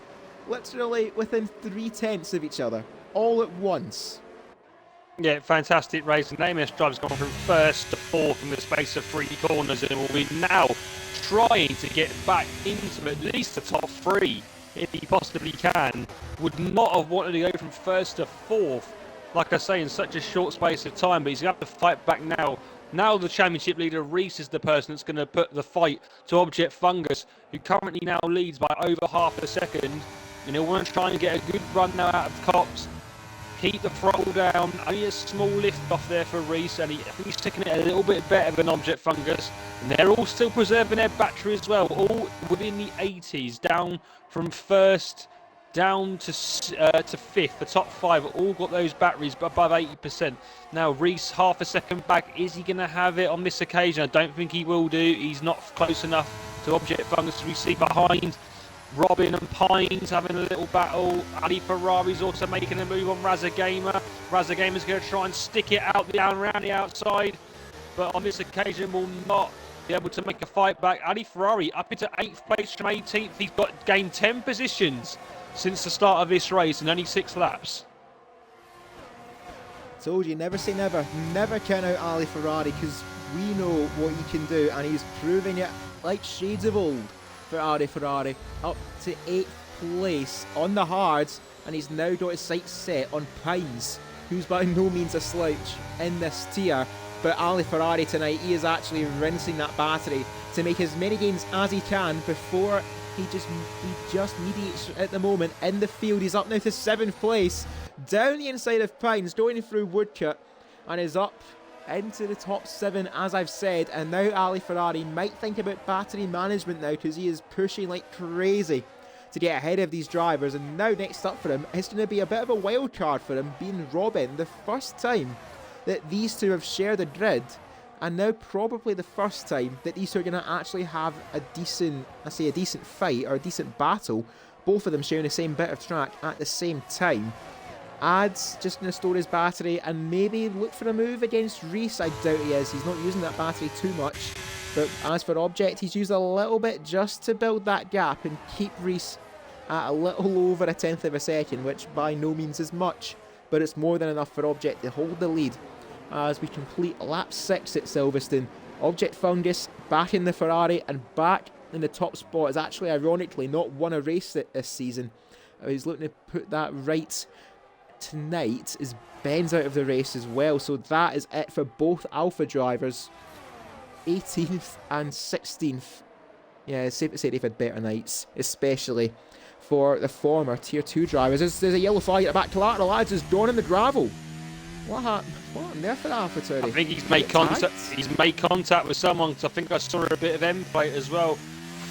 literally within 3/10 of each other, all at once. Yeah, fantastic racing. AMS Drive's gone from 1st to 4th in the space of 3 corners, and will be now trying to get back into at least the top 3 if he possibly can. Would not have wanted to go from 1st to 4th, like I say, in such a short space of time, but he's going to have to fight back now. Now the championship leader, Reese, is the person that's going to put the fight to Object Fungus, who currently now leads by over half a second. And he'll want to try and get a good run now out of Cops. Keep the throttle down. Only a small lift off there for Reese, and I think he's taking it a little bit better than Object Fungus. And they're all still preserving their battery as well, all within the 80s, down from 1st down to fifth. The top five have all got those batteries above 80%. Now Reese, half a second back. Is he going to have it on this occasion? I don't think he will do. He's not close enough to Object Fungus as we see behind. Robin and Pines having a little battle. Ali Ferrari's also making a move on Razagamer. Razagamer's going to try and stick it out around the outside, but on this occasion will not be able to make a fight back. Ali Ferrari up into 8th place from 18th. He's gained 10 positions since the start of this race in only 6 laps. Told you, never say never. Never count out Ali Ferrari, because we know what he can do, and he's proving it like shades of old for Ali Ferrari. Up to 8th place on the hards, and he's now got his sights set on Pines, who's by no means a slouch in this tier. But Ali Ferrari tonight, he is actually rinsing that battery to make as many gains as he can before he just mediates at the moment in the field. He's up now to 7th place, down the inside of Pines, going through Woodcut, and is up into the top 7, as I've said. And now Ali Ferrari might think about battery management now, because he is pushing like crazy to get ahead of these drivers. And now next up for him, it's going to be a bit of a wild card for him, being Robin. The first time that these two have shared a grid, and now probably the first time that these two are going to actually have a decent, a decent fight or a decent battle, both of them sharing the same bit of track at the same time. Ad's just going to store his battery and maybe look for a move against Reese. I doubt he is. He's not using that battery too much. But as for Object, he's used a little bit just to build that gap and keep Reese at a little over a 10th of a second, which by no means is much, but it's more than enough for Object to hold the lead as we complete lap 6 at Silverstone. Object Fungus back in the Ferrari and back in the top spot. Has actually ironically not won a race this season. He's looking to put that right tonight as Ben's out of the race as well. So that is it for both Alpha drivers, 18th and 16th. Yeah, it's safe to say they've had better nights, especially for the former Tier 2 drivers. There's a yellow flag at the back. Collateral Lads is drawn in the gravel. What happened there for AlphaTauri? I think he's made contact. He's made contact with someone, because I think I saw a bit of end plate as well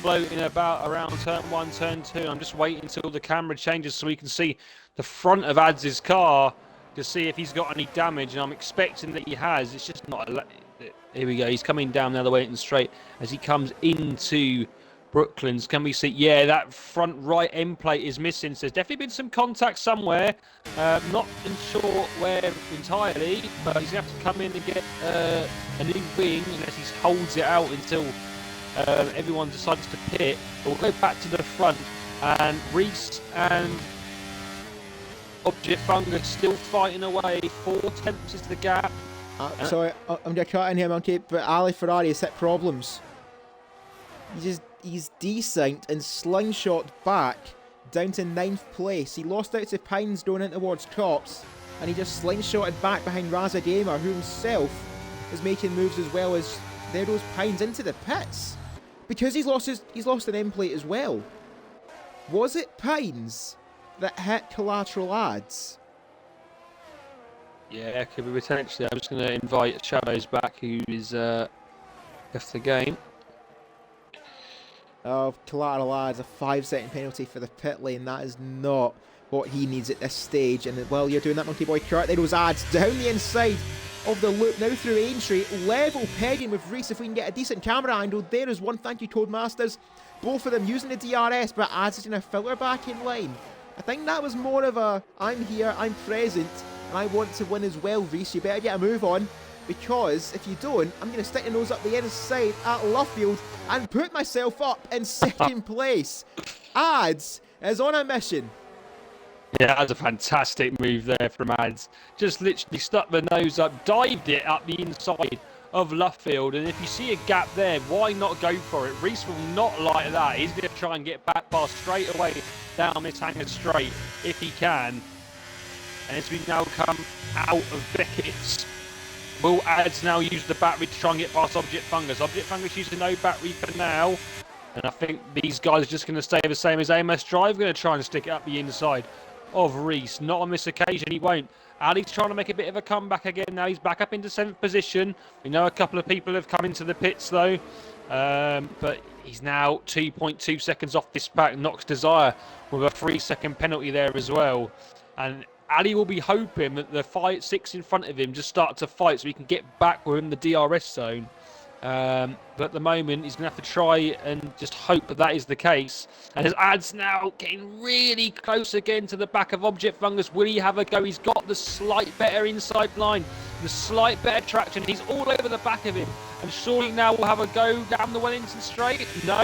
floating about around turn 1, turn 2. I'm just waiting until the camera changes so we can see the front of Ads' car to see if he's got any damage, and I'm expecting that he has. It's just not. Here we go. He's coming down the other way and straight as he comes into Brooklands. Can we see? Yeah, that front right end plate is missing. So there's definitely been some contact somewhere. Not sure where entirely, but he's going to have to come in and get a new wing unless he holds it out until everyone decides to pit. But we'll go back to the front, and Reese and Object Fungus still fighting away. 4 tenths is the gap. Sorry, I'm going to cut in here, Monkey, but Ali Ferrari has hit problems. He's desynced and slingshot back down to 9th place. He lost out to Pines going in towards tops, and he just slingshotted back behind Raza Gamer, who himself is making moves as well. As there goes Pines into the pits because he's lost an end plate as well. Was it Pines that hit Collateral Ads? Yeah, could be potentially. I'm just going to invite Shadows back, who is left the game. Collateral Ads, a 5-second penalty for the pit lane. That is not what he needs at this stage. And while you're doing that, Monkey Boy Kurt, there goes Ads down the inside of the loop, now through Aintree, level pegging with Reese. If we can get a decent camera angle, there is one. Thank you, Codemasters. Both of them using the DRS, but Ads is going to filter back in line. I think that was more of a, I'm here, I'm present, and I want to win as well, Reese. You better get a move on, because if you don't, I'm going to stick your nose up the inside at Luffield and put myself up in 2nd place. Ads is on a mission. Yeah, that's a fantastic move there from Ads. Just literally stuck the nose up, dived it up the inside of Luffield, and if you see a gap there, why not go for it? Reese will not like that. He's going to try and get back past straight away down this hanger straight if he can. And as we now come out of Beckett's, will Ads now use the battery to try and get past Object Fungus? Object Fungus using no battery for now. And I think these guys are just going to stay the same as AMS Drive. Going to try and stick it up the inside of Reese. Not on this occasion, he won't. Ali's trying to make a bit of a comeback again now. He's back up into 7th position. We know a couple of people have come into the pits though. But He's now 2.2 seconds off this pack. Nox Desire with a 3-second penalty there as well. And Ali will be hoping that the 6 in front of him just start to fight so he can get back within the DRS zone. But at the moment, he's going to have to try and just hope that is the case. And his Ads now getting really close again to the back of Object Fungus. Will he have a go? He's got the slight better inside line, the slight better traction. He's all over the back of him. And surely now will have a go down the Wellington straight. No,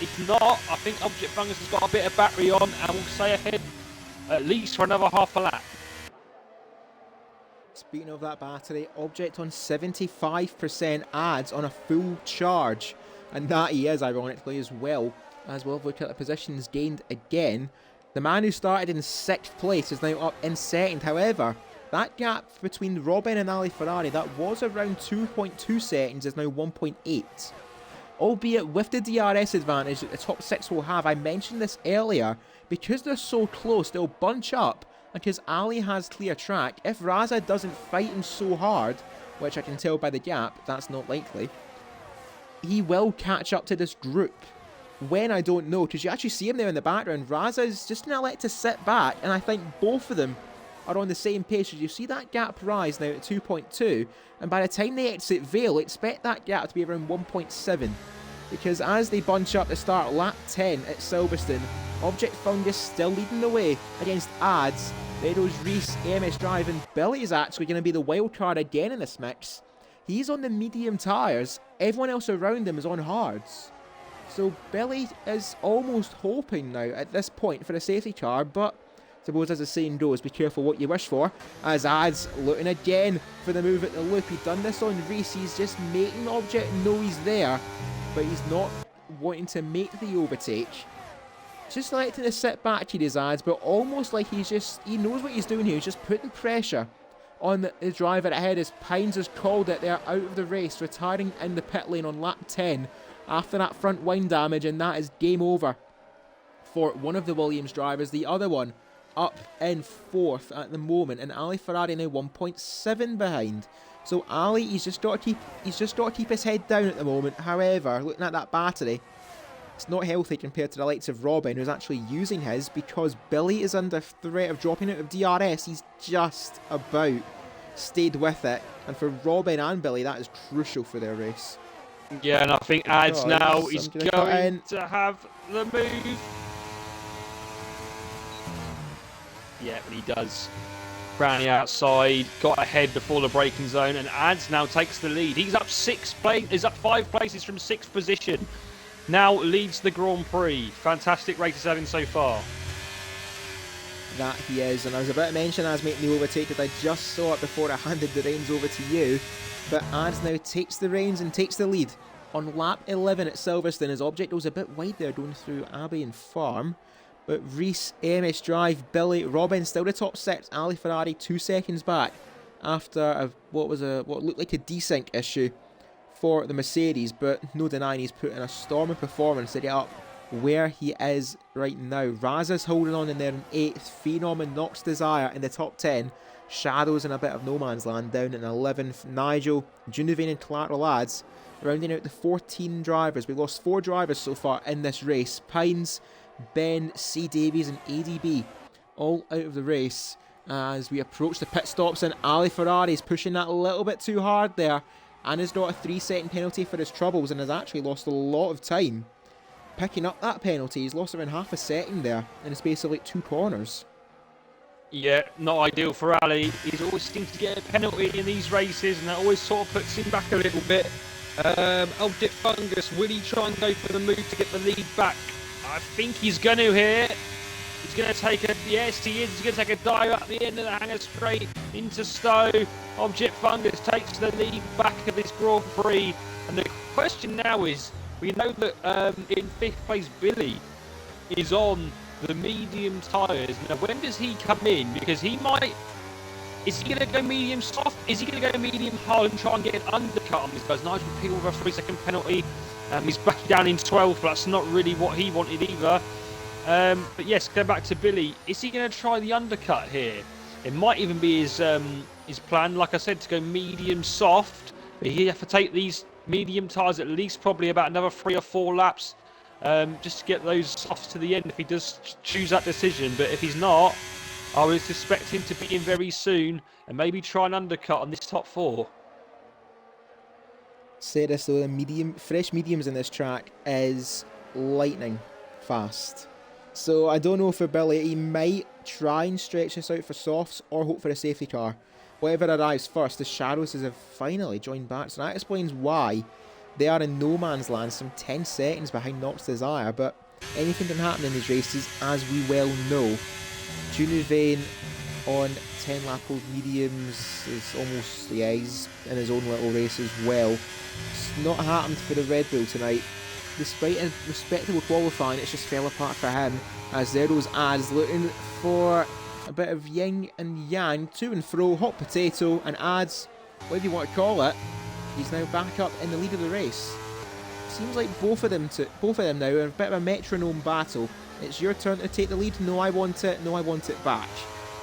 it's not. I think Object Fungus has got a bit of battery on and will stay ahead at least for another half a lap. Speaking of that battery, Object on 75%, Ads on a full charge. And that he is, ironically, as well. As we'll look at the positions gained again. The man who started in 6th place is now up in 2nd. However, that gap between Robin and Ali Ferrari, that was around 2.2 seconds, is now 1.8. Albeit with the DRS advantage that the top 6 will have, I mentioned this earlier, because they're so close, they'll bunch up. Because Ali has clear track, if Raza doesn't fight him so hard, which I can tell by the gap, that's not likely, he will catch up to this group. When, I don't know, because you actually see him there in the background. Raza is just going to let to sit back, and I think both of them are on the same pace. As you see that gap rise now at 2.2, and by the time they exit Vale, expect that gap to be around 1.7. Because as they bunch up to start lap 10 at Silverstone, Object Fungus still leading the way against Ads. Beddoes, Reese, AMS Drive, and Billy is actually going to be the wild card again in this mix. He's on the medium tyres, everyone else around him is on hards. So Billy is almost hoping now at this point for a safety car, but I suppose as the saying goes, be careful what you wish for. As Ads looking again for the move at the loop. He's done this on Reese, he's just making Object know he's there, but he's not wanting to make the overtake. Just letting it sit back to his Ads, but almost like he knows what he's doing here. He's just putting pressure on the driver ahead as Pines has called it. They're out of the race, retiring in the pit lane on lap 10 after that front wing damage, and that is game over for one of the Williams drivers. The other one up in 4th at the moment, and Ali Ferrari now 1.7 behind. So Ali, he's just got to keep his head down at the moment. However, looking at that battery, it's not healthy compared to the likes of Robin, who's actually using his, because Billy is under threat of dropping out of DRS. He's just about stayed with it, and for Robin and Billy, that is crucial for their race. Yeah, and I think Ads now is going to have the move. Yeah, but he does. Brownie outside, got ahead before the braking zone, and Ads now takes the lead. He's up 5 places from 6th position. Now leads the Grand Prix. Fantastic race he's having so far. That he is, and I was about to mention Ads making the overtake because I just saw it before I handed the reins over to you. But Ads now takes the reins and takes the lead on lap 11 at Silverstone. His Object was a bit wide there going through Abbey and Farm. But Reese, AMS Drive, Billy, Robin still the top 6. Ali Ferrari 2 seconds back after what looked like a desync issue for the Mercedes, but no denying he's put in a storm of performance to get up where he is right now. Raza's holding on in there in 8th, Phenom and Nox Desire in the top 10. Shadows in a bit of no man's land down in 11th. Nigel, Junivane and Collateral Lads rounding out the 14 drivers. We lost 4 drivers so far in this race. Pines, Ben, C. Davies and ADB all out of the race as we approach the pit stops, and Ali Ferrari is pushing that a little bit too hard there and has got a 3-second penalty for his troubles and has actually lost a lot of time picking up that penalty. He's lost around half a second there in the space of like 2 corners. Yeah, not ideal for Ali. He always seems to get a penalty in these races, and that always sort of puts him back a little bit. Object Fungus, will he try and go for the move to get the lead back? I think he's going to here. He's going to take a, yes he is, he's going to take a dive at the end of the hangar straight into Stowe. Object Fungus takes the lead back of this Grand Prix. And the question now is, we know that in 5th place Billy is on the medium tyres. Now when does he come in? Because he might, is he going to go medium soft? Is he going to go medium hard and try and get an undercut on these guys? Nigel Peel with a 3-second penalty. He's back down in 12th, but that's not really what he wanted either. But yes, going back to Billy, is he going to try the undercut here? It might even be his plan, like I said, to go medium soft. But he have to take these medium tyres at least probably about another 3 or 4 laps, just to get those softs to the end if he does choose that decision. But if he's not, I would suspect him to be in very soon and maybe try and undercut on this top 4. Say this though, the fresh mediums in this track is lightning fast. So I don't know for Billy, he might try and stretch this out for softs or hope for a safety car. Whatever arrives first, the Shadows have finally joined back, so that explains why they are in no man's land, some 10 seconds behind Knox Desire, but anything can happen in these races, as we well know. Junuvane on 10 lap old mediums is almost, yeah, he's in his own little race as well. It's not happened for the Red Bull tonight. Despite a respectable qualifying, it's just fell apart for him, as there goes Ads looking for a bit of yin and yang, to and fro, hot potato, and Ads, whatever you want to call it, he's now back up in the lead of the race. Seems like both of them now are a bit of a metronome battle. It's your turn to take the lead. No, I want it. No, I want it back.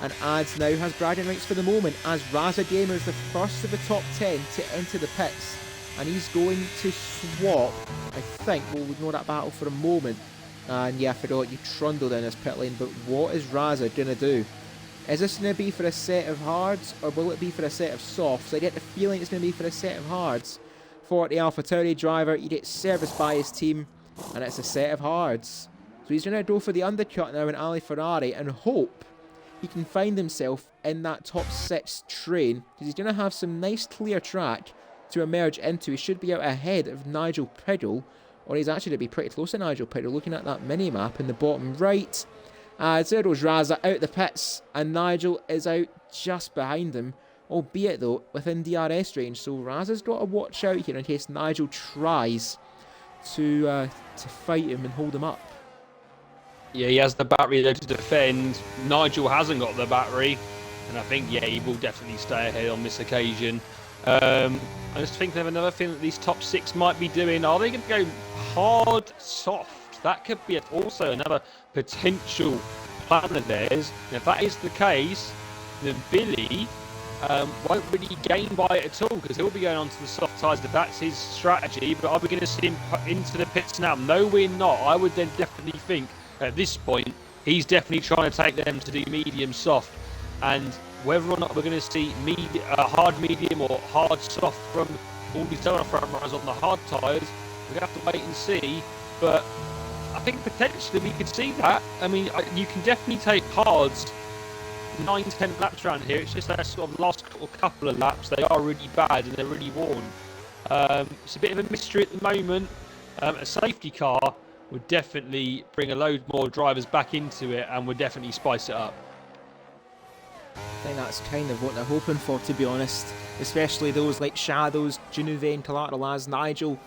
And Ads now has bragging rights for the moment, as Raza Gamer is the first of the top 10 to enter the pits. And he's going to swap, I think. We'll ignore that battle for a moment. And yeah, I forgot you trundled in his pit lane, but what is Raza going to do? Is this going to be for a set of hards, or will it be for a set of softs? I get the feeling it's going to be for a set of hards. For the AlphaTauri driver, he gets serviced by his team, and it's a set of hards. So he's going to go for the undercut now in Ali Ferrari and hope he can find himself in that top 6 train, because he's going to have some nice clear track to emerge into. He should be out ahead of Nigel Piddle, or he's actually to be pretty close to Nigel Piddle, looking at that mini-map in the bottom right. There goes Raza out the pits, and Nigel is out just behind him, albeit though within DRS range, so Raza's got to watch out here in case Nigel tries to fight him and hold him up. Yeah, he has the battery there to defend. Nigel hasn't got the battery, and I think, yeah, he will definitely stay ahead on this occasion. I just think of another thing that these top 6 might be doing. Are they going to go hard, soft? That could be also another potential plan of theirs. And if that is the case, then Billy won't really gain by it at all, because he'll be going on to the soft tyres if that's his strategy. But are we going to see him put into the pits now? No, we're not. I would then definitely think at this point he's definitely trying to take them to do medium soft, and whether or not we're going to see hard medium or hard soft from all these other front runners on the hard tyres, we're going to have to wait and see. But I think potentially we could see that. I mean, you can definitely take hards 9-10 laps around here. It's just that sort of last couple of laps, they are really bad and they're really worn. It's a bit of a mystery at the moment. A safety car would definitely bring a load more drivers back into it and would definitely spice it up. I think that's kind of what they're hoping for, to be honest. Especially those like Shadows, Junuvane, Collateral, Nigel.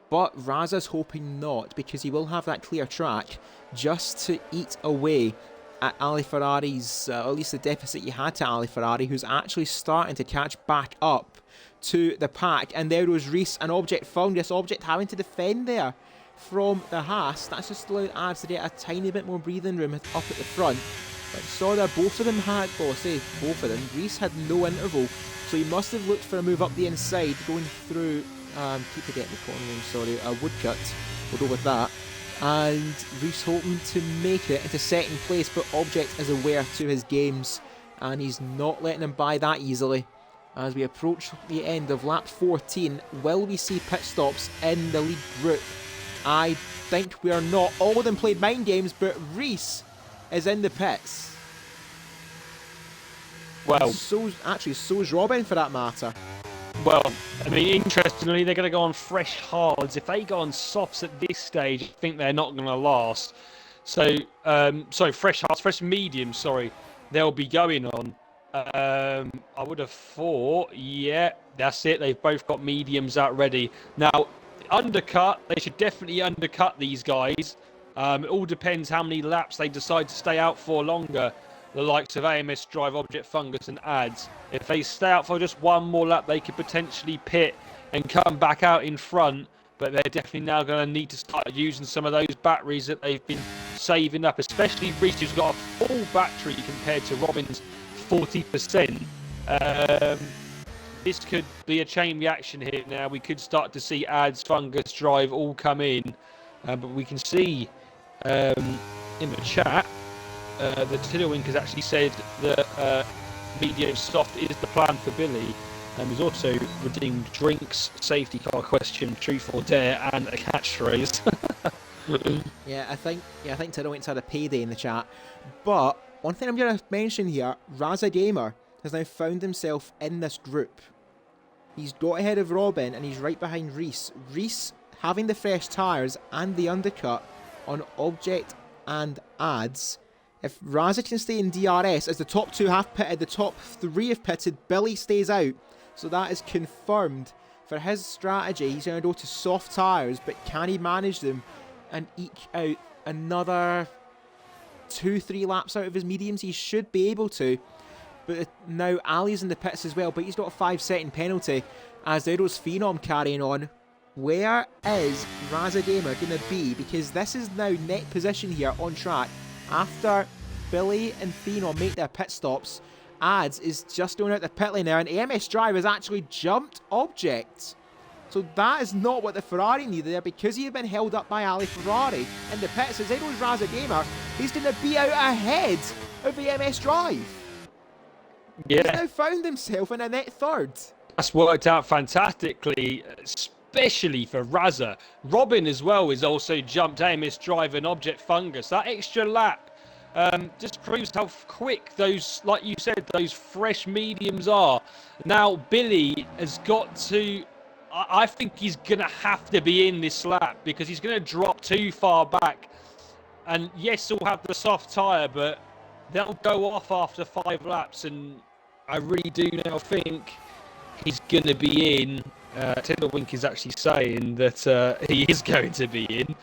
But Raza's hoping not, because he will have that clear track just to eat away at Ali Ferrari's, or at least the deficit he had to Ali Ferrari, who's actually starting to catch back up to the pack. And there goes Reese, an object found. This object having to defend there from the Haas. That's just allowed Ads to get a tiny bit more breathing room up at the front. But saw that both of them had, well, I say both of them, Reese had no interval, so he must have looked for a move up the inside, going through, keep forgetting the corner name, sorry, a woodcut, we'll go with that. And Reese hoping to make it into second place, but Object is aware to his games, and he's not letting him by that easily. As we approach the end of lap 14, will we see pit stops in the lead group? I think we are not. All of them played mind games, but Reese is in the pits. Well, so's Robin, for that matter. Well, I mean, interestingly, they're going to go on fresh hards. If they go on softs at this stage, I think they're not going to last. So, fresh hards, fresh mediums, sorry, they'll be going on. I would have thought, yeah, that's it. They've both got mediums out ready. Now, undercut, they should definitely undercut these guys. It all depends how many laps they decide to stay out for longer. The likes of AMS Drive, Object Fungus and Ads. If they stay out for just one more lap, they could potentially pit and come back out in front. But they're definitely now going to need to start using some of those batteries that they've been saving up, especially Reese, who's got a full battery compared to Robin's 40%. this could be a chain reaction here now. We could start to see ads, fungus, drive all come in. But we can see in the chat, the Tiddlewink has actually said that medium soft is the plan for Billy. He's also redeemed drinks, safety car question, truth or dare, and a catchphrase. I think Tiddlewink's had a payday in the chat. But one thing I'm going to mention here, Raza Gamer has now found himself in this group. He's got ahead of Robin and he's right behind Reese. Reese having the fresh tyres and the undercut on Object and Ads. If Raza can stay in DRS, as the top two have pitted, the top three have pitted, Billy stays out. So that is confirmed for his strategy. He's going to go to soft tyres, but can he manage them and eke out another 2-3 laps out of his mediums? He should be able to. But now Ali's in the pits as well, but he's got a 5-second penalty as Euro's Phenom carrying on. Where is Raza Gamer going to be? Because this is now net position here on track. After Billy and Phenom make their pit stops, Ads is just going out the pit lane now, and AMS Drive has actually jumped Object. So that is not what the Ferrari needed there, because he had been held up by Ali Ferrari in the pits. As there goes Raza Gamer, he's going to be out ahead of AMS Drive. Yeah. He's now found himself in a net third. That's worked out fantastically, especially for Raza. Robin as well is also jumped AMS Drive and Object Fungus. That extra lap just proves how quick those, like you said, those fresh mediums are. Now Billy has got to, I think he's going to have to be in this lap because he's going to drop too far back. And yes, he'll have the soft tyre, but that'll go off after 5 laps. And I really do now think he's going to be in. Tiddlewink is actually saying that he is going to be in.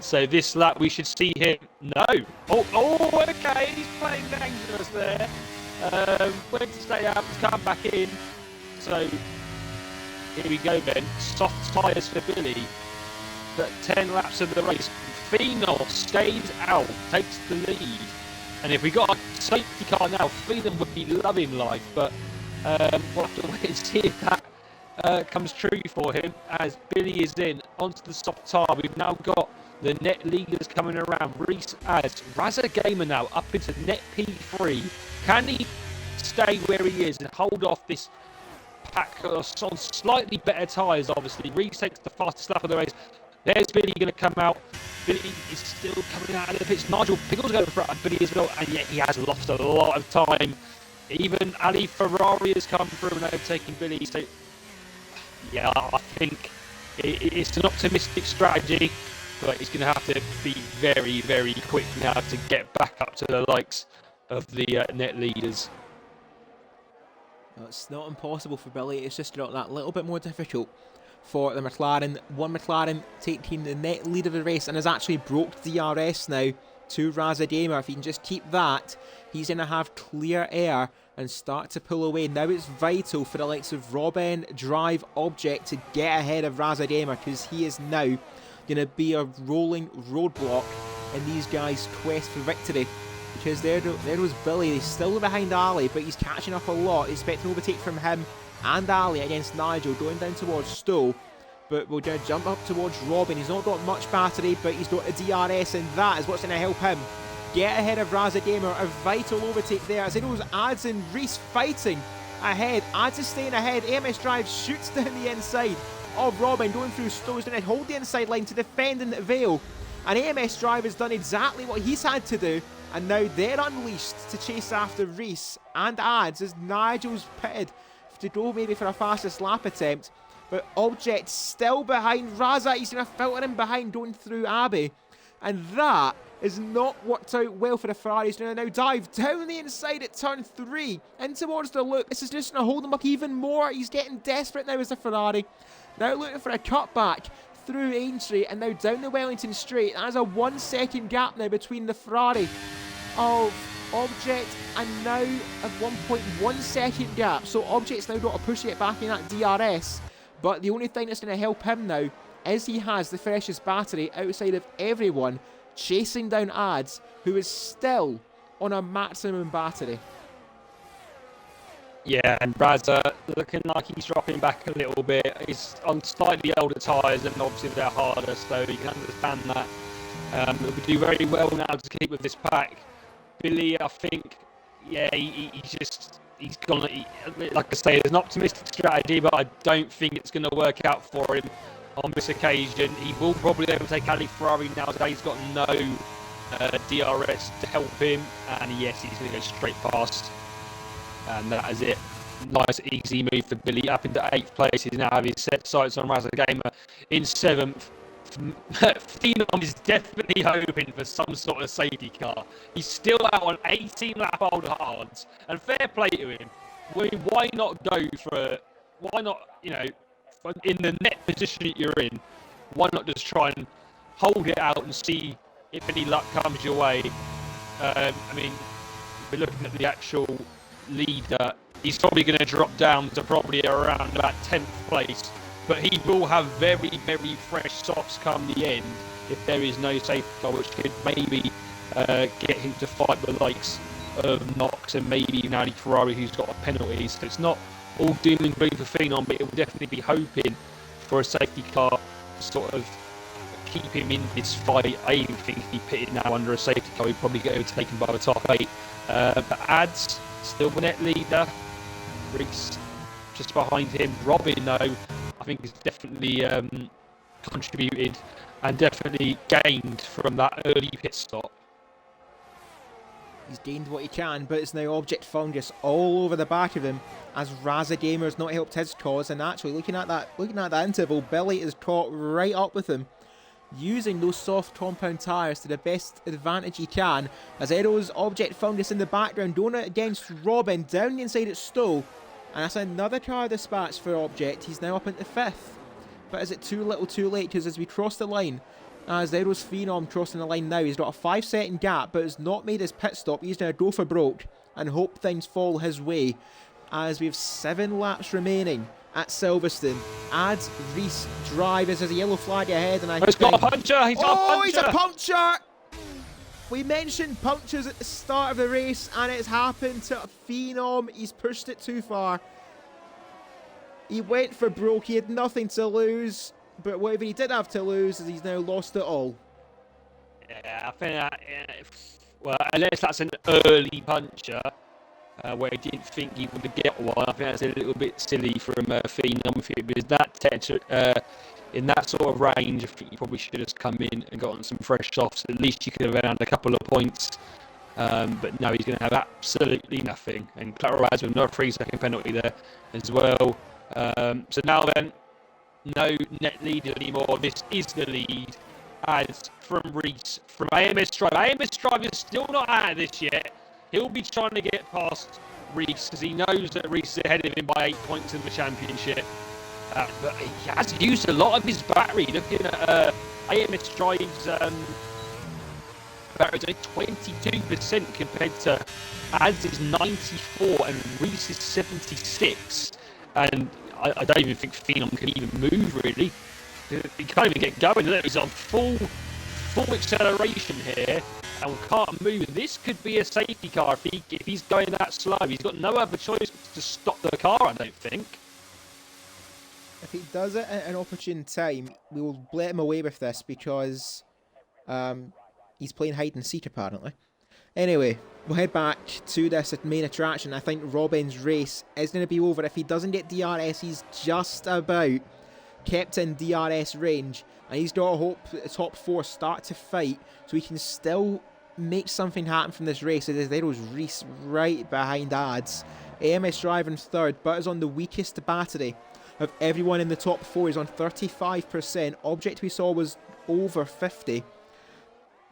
So this lap we should see him. No. Oh, okay. He's playing dangerous there. Went to stay out, come back in. So here we go then. Soft tyres for Billy. But 10 laps of the race. Phenom stays out, takes the lead. And if we got a safety car now, Phenom would be loving life. But we'll have to wait and see if that comes true for him as Billy is in onto the soft tyre. We've now got the net leaders coming around. Reese Ads, Raza Gamer now up into net P3. Can he stay where he is and hold off this pack on slightly better tyres? Obviously, Reese takes the fastest lap of the race. There's Billy going to come out. Billy is still coming out of the pits. Nigel Pickles going in front of Billy as well, and yet he has lost a lot of time. Even Ali Ferrari has come through and overtaking Billy. So yeah, I think it's an optimistic strategy, but he's going to have to be very, very quick now to get back up to the likes of the net leaders. Well, it's not impossible for Billy, it's just got that little bit more difficult for the McLaren. One McLaren taking the net lead of the race and has actually broke DRS now to Raza Gamer. If he can just keep that, he's going to have clear air and start to pull away. Now it's vital for the likes of Robin, Drive, Object to get ahead of Raza Gamer, because he is now going to be a rolling roadblock in these guys' quest for victory. Because there was Billy. He's still behind Ali, but he's catching up a lot. Expecting to overtake from him and Ali against Nigel, going down towards Stowe. But we're going to jump up towards Robin. He's not got much battery, but he's got a DRS, and that is what's going to help him get ahead of Raza Gamer. A vital overtake there as it was Ads and Reese fighting ahead. Ads is staying ahead. AMS Drive shoots down the inside of Robin, going through Stowe. He's going to hold the inside line to defend in the Vale. And AMS Drive has done exactly what he's had to do. And now they're unleashed to chase after Reese and Ads as Nigel's pitted to go maybe for a fastest lap attempt. But Object still behind Raza. He's going to filter him behind going through Abbey. And that has not worked out well for the Ferrari. He's going to now dive down the inside at turn 3 in towards the loop. This is just going to hold him up even more. He's getting desperate now as the Ferrari. Now looking for a cutback through Aintree and now down the Wellington Straight. That is a 1 second gap now between the Ferrari of Object and now a 1.1 second gap. So Object's now got to push it back in that DRS. But the only thing that's going to help him now is he has the freshest battery outside of everyone, chasing down Ads, who is still on a maximum battery. Yeah, and Raza looking like he's dropping back a little bit. He's on slightly older tyres and obviously they're harder, so you can understand that. He'll do very well now to keep with this pack. Billy, I think, yeah, he's gone. Like I say, it's an optimistic strategy, but I don't think it's going to work out for him on this occasion. He will probably overtake Ali Ferrari now today. He's got no DRS to help him, and yes, he's going to go straight past. And that is it. Nice, easy move for Billy up into 8th place. He's now having set sights on Raza Gamer in 7th. Phenom is definitely hoping for some sort of safety car. He's still out on 18 lap older hards, and fair play to him. Why not go for? Why not? You know, in the net position that you're in, why not just try and hold it out and see if any luck comes your way? I mean, we're looking at the actual leader. He's probably going to drop down to probably around about 10th place. But he will have very, very fresh softs come the end if there is no safety car, which could maybe get him to fight the likes of Knox and maybe even Ali Ferrari, who's got a penalty. So it's not all doom and gloom for Phenom, but it will definitely be hoping for a safety car to sort of keep him in this fight. I even think if he pitted now under a safety car, he'd probably get overtaken by the top 8. But Ads, still the net leader. Reese just behind him. Robin, though, I think has definitely contributed and definitely gained from that early pit stop. He's gained what he can, but it's now object fungus all over the back of him as Raza Gamer's not helped his cause. And actually, looking at that interval, Billy is caught right up with him, using those soft compound tyres to the best advantage he can. As Edo's object fungus in the background, doing it against Robin down the inside at Stowe. And that's another car dispatch for Object. He's now up into 5th. But is it too little too late? Because as we cross the line, as Edo's Phenom crossing the line now, he's got a 5-second gap, but has not made his pit stop. He's going to go for broke and hope things fall his way. As we have 7 laps remaining at Silverstone. Ads, Reese, drive as there's a yellow flag ahead. And He's got a puncher! He's a puncture! We mentioned punctures at the start of the race, and it's happened to Phenom. He's pushed it too far. He went for broke. He had nothing to lose, but whatever he did have to lose is he's now lost it all. Yeah, I think that, well, unless that's an early puncher, where he didn't think he would get one, I think that's a little bit silly from Phenom. Because that in that sort of range, I think you probably should have just come in and gotten some fresh softs. At least you could have earned a couple of points. But no, he's going to have absolutely nothing. And Clararaz with another 3-second penalty there as well. So now then, no net lead anymore. This is the lead. As from Reese, from AMS Drive. AMS Drive is still not out of this yet. He'll be trying to get past Reese because he knows that Reese is ahead of him by 8 points in the championship. But he has used a lot of his battery. Looking at AMS Drive's battery's only 22% compared to Ads' 94 and Reese's 76. And I don't even think Phenom can even move, really. He can't even get going. He's on full acceleration here and can't move. This could be a safety car if he's going that slow. He's got no other choice to stop the car, I don't think. If he does it at an opportune time, we will let him away with this because he's playing hide and seek apparently. Anyway, we'll head back to this main attraction. I think Robin's race is going to be over. If he doesn't get DRS, he's just about kept in DRS range. And he's got to hope that the top 4 start to fight so he can still make something happen from this race. There was Reese right behind Ads. AMS driving 3rd, but is on the weakest battery of everyone in the top 4. He's on 35%. Object we saw was over 50.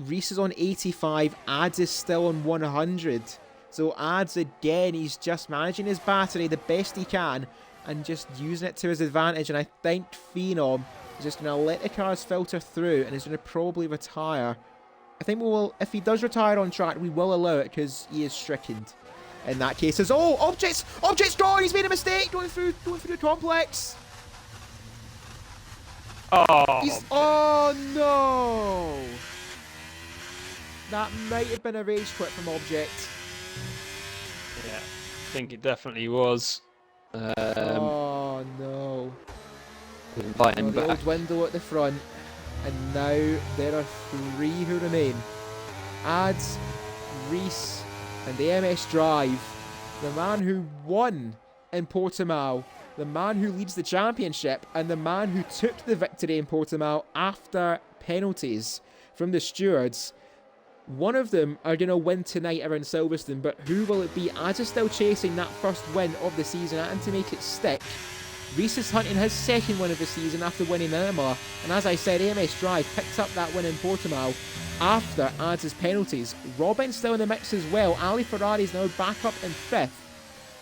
Reese is on 85. Ads is still on 100. So Ads again, he's just managing his battery the best he can and just using it to his advantage. And I think Phenom is just going to let the cars filter through and is going to probably retire. I think we will, if he does retire on track, we will allow it because he is stricken. In that case, as Object's gone. He's made a mistake going through the complex. Oh no! That might have been a rage quit from Object. Yeah. think it definitely was. Oh no. Invite him The back. old window at the front. And now there are 3 who remain. Ads, Reese, and the MS Drive. The man who won in Portimao. The man who leads the championship. And the man who took the victory in Portimao after penalties from the stewards. One of them are going to win tonight around Silverstone, but who will it be? Ads is still chasing that first win of the season and to make it stick. Reese is hunting his second win of the season after winning in Imola, and as I said, AMS Drive picked up that win in Portimao after Ads' penalties. Robin's still in the mix as well. Ali Ferrari's now back up in 5th,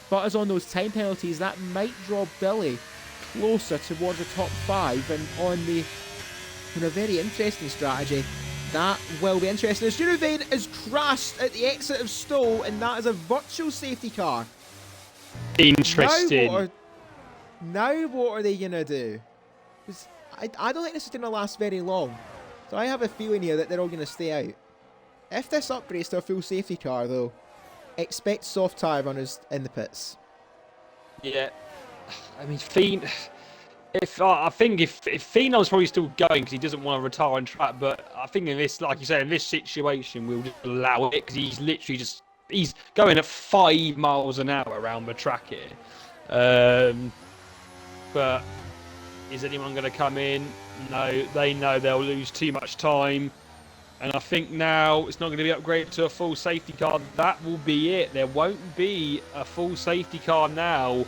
but as on those time penalties, that might draw Billy closer towards the top 5, and on a very interesting strategy. That will be interesting. As Juravain is crashed at the exit of Stowe, and that is a virtual safety car. Interesting. Now what are they going to do? I don't think this is going to last very long. So I have a feeling here that they're all going to stay out. If this upgrades to a full safety car, though, expect soft tyre runners in the pits. Yeah. I mean, I think if Phenom's probably still going because he doesn't want to retire on track, but I think in this, like you say, in this situation, we'll just allow it because he's literally he's going at 5 miles an hour around the track here. But is anyone going to come in? No, they know they'll lose too much time. And I think now it's not going to be upgraded to a full safety car. That will be it. There won't be a full safety car now.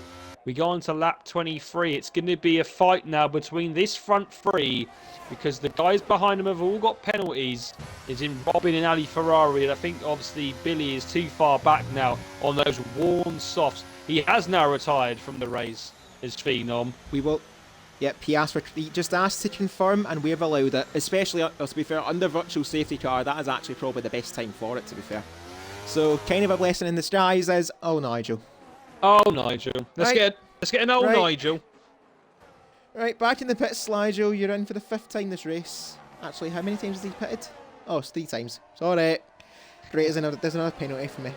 We go on to lap 23. It's going to be a fight now between this front 3 because the guys behind them have all got penalties. Is in Robin and Ali Ferrari. And I think obviously Billy is too far back now on those worn softs. He has now retired from the race as Phenom. We will... Yep, he just asked to confirm, and we've allowed it. Especially, to be fair, under virtual safety car, that is actually probably the best time for it, to be fair. So, kind of a blessing in disguise is, oh, Nigel. Oh, Nigel. Let's get an old Nigel. Right, back in the pits, Nigel. You're in for the 5th time this race. Actually, how many times has he pitted? Oh, it's 3 times. Sorry. Great, there's another penalty for me.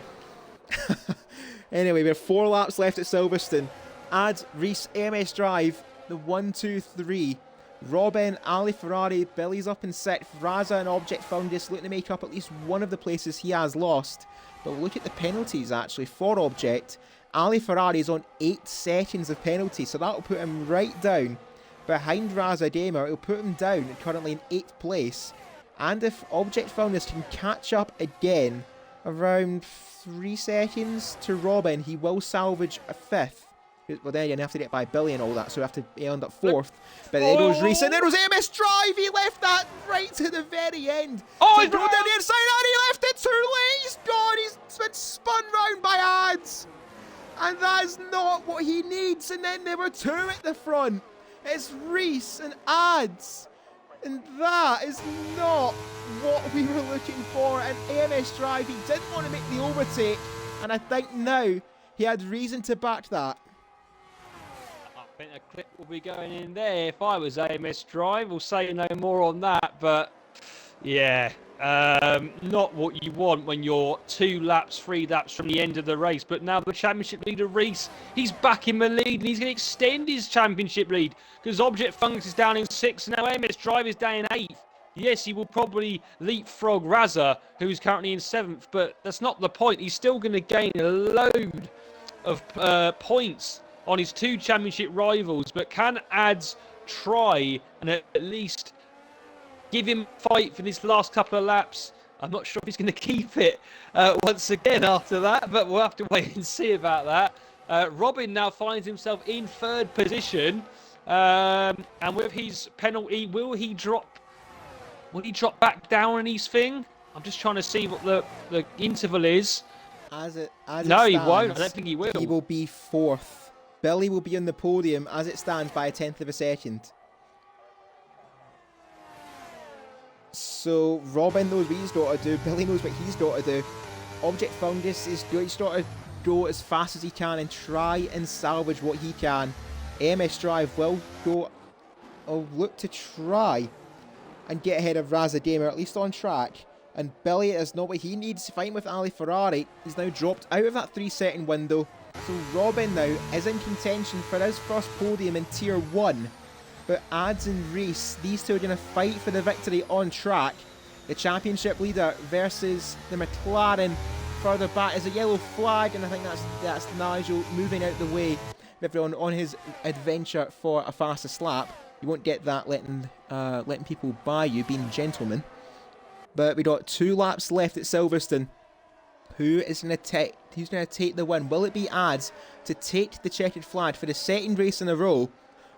Anyway, we have 4 laps left at Silverstone. Add Reese, AMS Drive, the 1, 2, 3. Robin, Ali Ferrari, Billy's up in 6th. Raza and Object Foundus looking to make up at least one of the places he has lost. But look at the penalties, actually, for Object. Ali Ferrari is on 8 seconds of penalty, so that will put him right down behind Raza Damer. It'll put him down currently in 8th place. And if Object Foundus can catch up again around 3 seconds to Robin, he will salvage a 5th. Well, then you have to get by Billy and all that, so we have to end up 4th. But there goes Reese, and there was MS Drive. He left that right to the very end. Oh, he drove down the inside, and he left it too late. He's gone. He's been spun round by Ads. And that is not what he needs. And then there were 2 at the front. It's Reese and Ads. And that is not what we were looking for. And AMS Drive, he didn't want to make the overtake. And I think now he had reason to back that. I think a clip will be going in there if I was AMS Drive. We'll say no more on that, but yeah, not what you want when you're 3 laps from the end of the race. But now the championship leader Reese, he's back in the lead and he's going to extend his championship lead because Object Fungus is down in 6th and now AMS Drive is down in 8th. Yes, he will probably leapfrog Raza, who's currently in 7th, but that's not the point. He's still going to gain a load of points on his 2 championship rivals, but can Ads try and at least give him a fight for this last couple of laps? I'm not sure if he's going to keep it once again after that, but we'll have to wait and see about that. Robin now finds himself in 3rd position, and with his penalty, will he drop back down in his thing? I'm just trying to see what the interval is. As it no, stands, he won't. I don't think he will. He will be 4th. Billy will be on the podium as it stands by a 10th of a second. So Robin knows what he's got to do. Billy knows what he's got to do. Object Foundus is he's got to go as fast as he can and try and salvage what he can. AMS Drive will look to try and get ahead of Raza Damer, at least on track. And Billy is not what he needs. Fighting with Ali Ferrari. He's now dropped out of that 3-second window. So Robin now is in contention for his first podium in Tier 1. But Ads and Reese, these two are going to fight for the victory on track. The championship leader versus the McLaren. Further back is a yellow flag, and I think that's Nigel moving out the way. Everyone on his adventure for a fastest lap. You won't get that letting people by you, being gentlemen. But we got 2 laps left at Silverstone. Who's going to take the win? Will it be Ads to take the checkered flag for the second race in a row?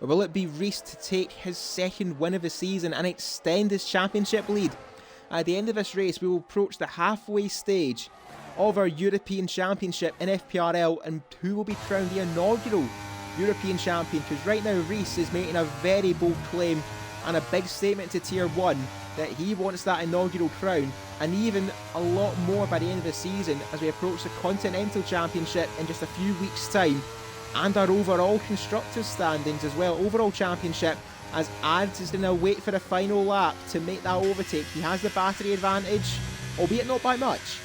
Or will it be Reese to take his second win of the season and extend his championship lead? At the end of this race, we will approach the halfway stage of our European Championship in FPRL, and who will be crowned the inaugural European Champion? Because right now Reese is making a very bold claim and a big statement to Tier 1 that he wants that inaugural crown, and even a lot more by the end of the season as we approach the Continental Championship in just a few weeks' time, and our overall constructors standings as well, overall championship, as Ads is going to wait for the final lap to make that overtake. He has the battery advantage, albeit not by much,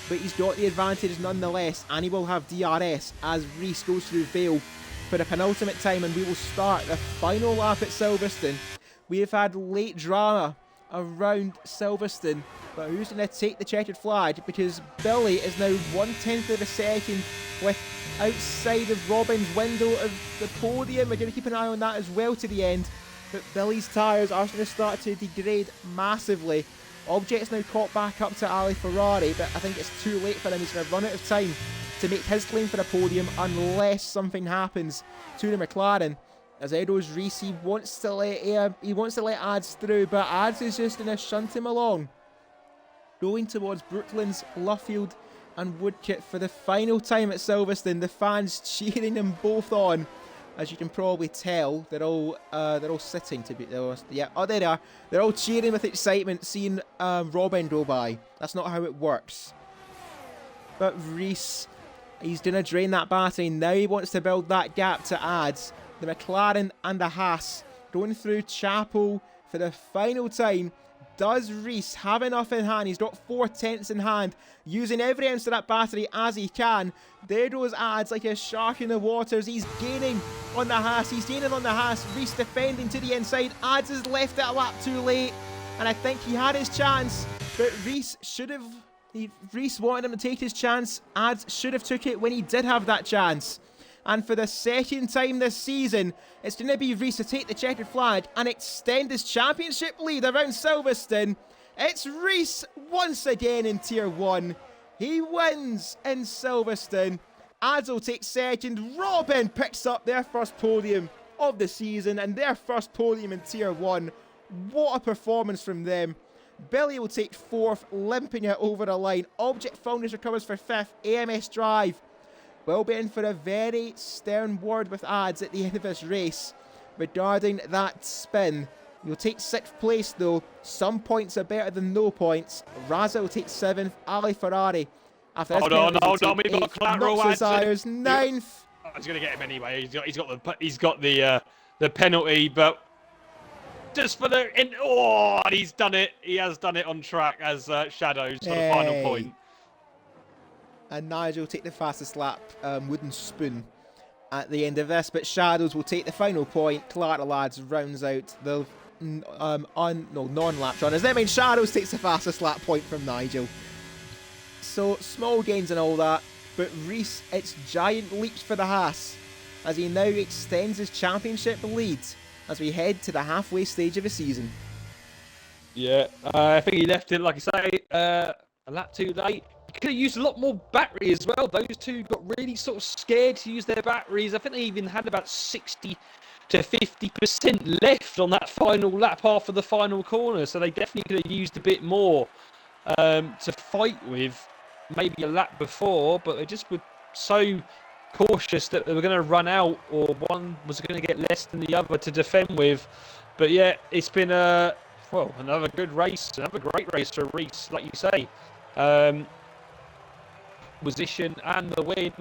but he's got the advantage nonetheless, and he will have DRS as Reese goes through Vale for the penultimate time, and we will start the final lap at Silverstone. We have had late drama around Silverstone, but who's going to take the checkered flag? Because Billy is now 1/10 of a second with outside of Robin's window of the podium. We're going to keep an eye on that as well to the end, but Billy's tyres are going to start to degrade massively. Object's now caught back up to Ali Ferrari, but I think it's too late for him. He's going to run out of time to make his claim for a podium unless something happens to the McLaren. As Edo's Reese, he wants to let Ads through, but Ads is just going to shunt him along, going towards Brooklands, Luffield and Woodcote for the final time at Silverstone. The fans cheering them both on. As you can probably tell, they're all sitting to be. Yeah, oh, there they are. They're all cheering with excitement, seeing Robin go by. That's not how it works. But Reese, he's going to drain that battery. Now he wants to build that gap to Ads. The McLaren and the Haas going through Chapel for the final time. Does Reese have enough in hand? He's got 4/10 in hand, using every ounce of that battery as he can. There goes Ads like a shark in the waters. He's gaining on the Haas. He's gaining on the Haas. Reese defending to the inside. Ads has left that lap too late, and I think he had his chance, but Reese should have. Reese wanted him to take his chance. Ads should have took it when he did have that chance. And for the second time this season, it's going to be Reese to take the checkered flag and extend his championship lead around Silverstone. It's Reese once again in Tier 1. He wins in Silverstone. Ads will take second. Robin picks up their first podium of the season and their first podium in Tier 1. What a performance from them. Billy will take 4th, limping it over the line. Object Founders recovers for 5th. AMS Drive will be in for a very stern word with Ads at the end of this race regarding that spin. You'll take 6th place though. Some points are better than no points. Raza will take 7th. Ali Ferrari, after this Hold on, we've got collateral. 9th. Oh, he's going to get him anyway. He's got the penalty, but just for the and he's done it. He has done it on track as Shadows for the final point. And Nigel will take the fastest lap, wooden spoon, at the end of this. But Shadows will take the final point. Collateral Lads rounds out the non-lap runners. That means Shadows takes the fastest lap point from Nigel. So small gains and all that. But Reese, it's giant leaps for the Haas as he now extends his championship lead as we head to the halfway stage of the season. Yeah, I think he left it, like I say, a lap too late. Could have used a lot more battery as well. Those two got really sort of scared to use their batteries. I think they even had about 60 to 50% left on that final lap after the final corner. So they definitely could have used a bit more to fight with maybe a lap before. But they just were so cautious that they were going to run out, or one was going to get less than the other to defend with. But yeah, it's been another good race, another great race for Reese, like you say. Position and the win.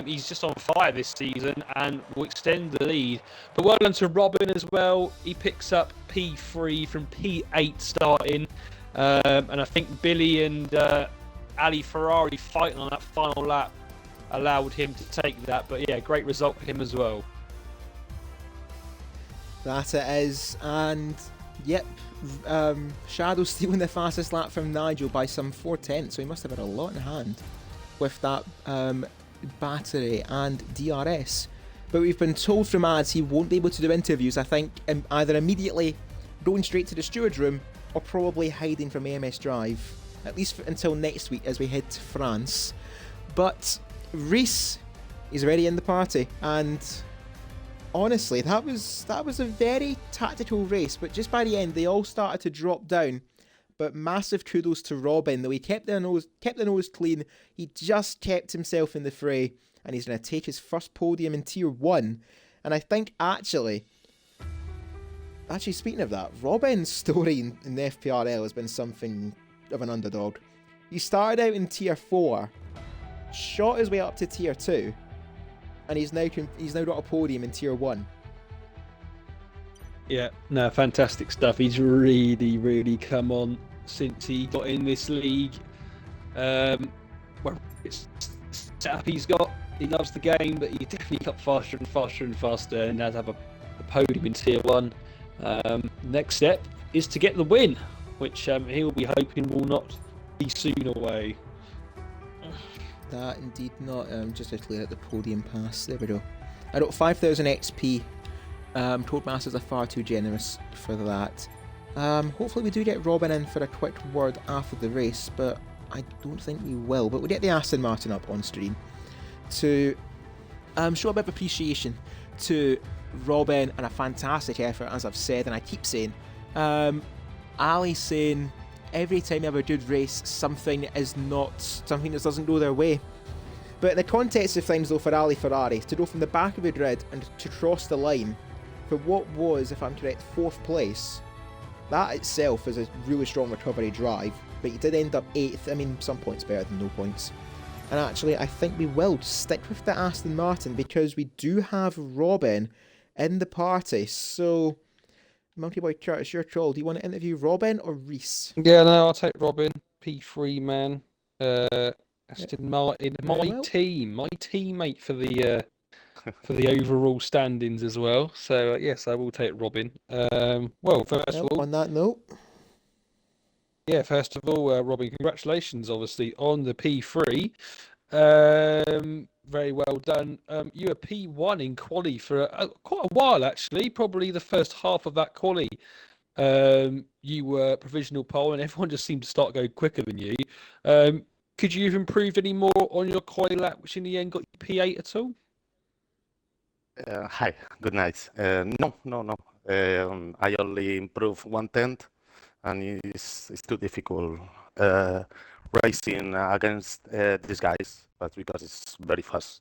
He's just on fire this season and will extend the lead. But well done to Robin as well. He picks up P3 from P8 starting. And I think Billy and Ali Ferrari fighting on that final lap allowed him to take that. But yeah, great result for him as well. That it is, and yep, Shadow stealing the fastest lap from Nigel by some 4/10, so he must have had a lot in hand with that battery and DRS. But we've been told from ads he won't be able to do interviews, I think, either immediately going straight to the steward's room or probably hiding from AMS Drive, at least until next week as we head to France. But Reese is already in the party, and honestly, that was a very tactical race, but just by the end they all started to drop down. But massive kudos to Robin, though he kept the nose clean. He just kept himself in the fray, and he's going to take his first podium in Tier 1. And I think actually speaking of that, Robin's story in the FPRL has been something of an underdog. He started out in Tier 4, shot his way up to Tier 2, and he's now got a podium in Tier 1. Yeah, no, fantastic stuff. He's really, really come on since he got in this league. Well, it's setup he's got. He loves the game, but he definitely got faster and faster and faster, and now to have a podium in Tier 1. Next step is to get the win, which he will be hoping will not be soon away. That indeed not. Just to clear out the podium pass. There we go. I got 5,000 XP. Toadmasters are far too generous for that. Hopefully we do get Robin in for a quick word after the race, but I don't think we will. But we'll get the Aston Martin up on stream to show a bit of appreciation to Robin and a fantastic effort, as I've said, and I keep saying. Ali saying every time you have a good race, something that doesn't go their way. But in the context of things, though, for Ali Ferrari, to go from the back of the grid and to cross the line for what was, if I'm correct, 4th place, that itself is a really strong recovery drive. But he did end up 8th. I mean, some points better than no points. And actually, I think we will stick with the Aston Martin because we do have Robin in the party. So, Monkey Boy Curtis, your call. Do you want to interview Robin or Reese? Yeah, no, I'll take Robin. P3 man. Aston Martin, my teammate for the overall standings as well. So yes, I will take Robin. Well, first of all, on that note, yeah, first of all, Robin, congratulations, obviously, on the P3. Very well done. You were P1 in quali for quite a while, actually. Probably the first half of that quali. You were provisional pole, and everyone just seemed to start going quicker than you. Could you have improved any more on your quali lap, which in the end got you P8 at all? Hi, good night. No. I only improved 1/10, and it's too difficult racing against these guys, but because it's very fast.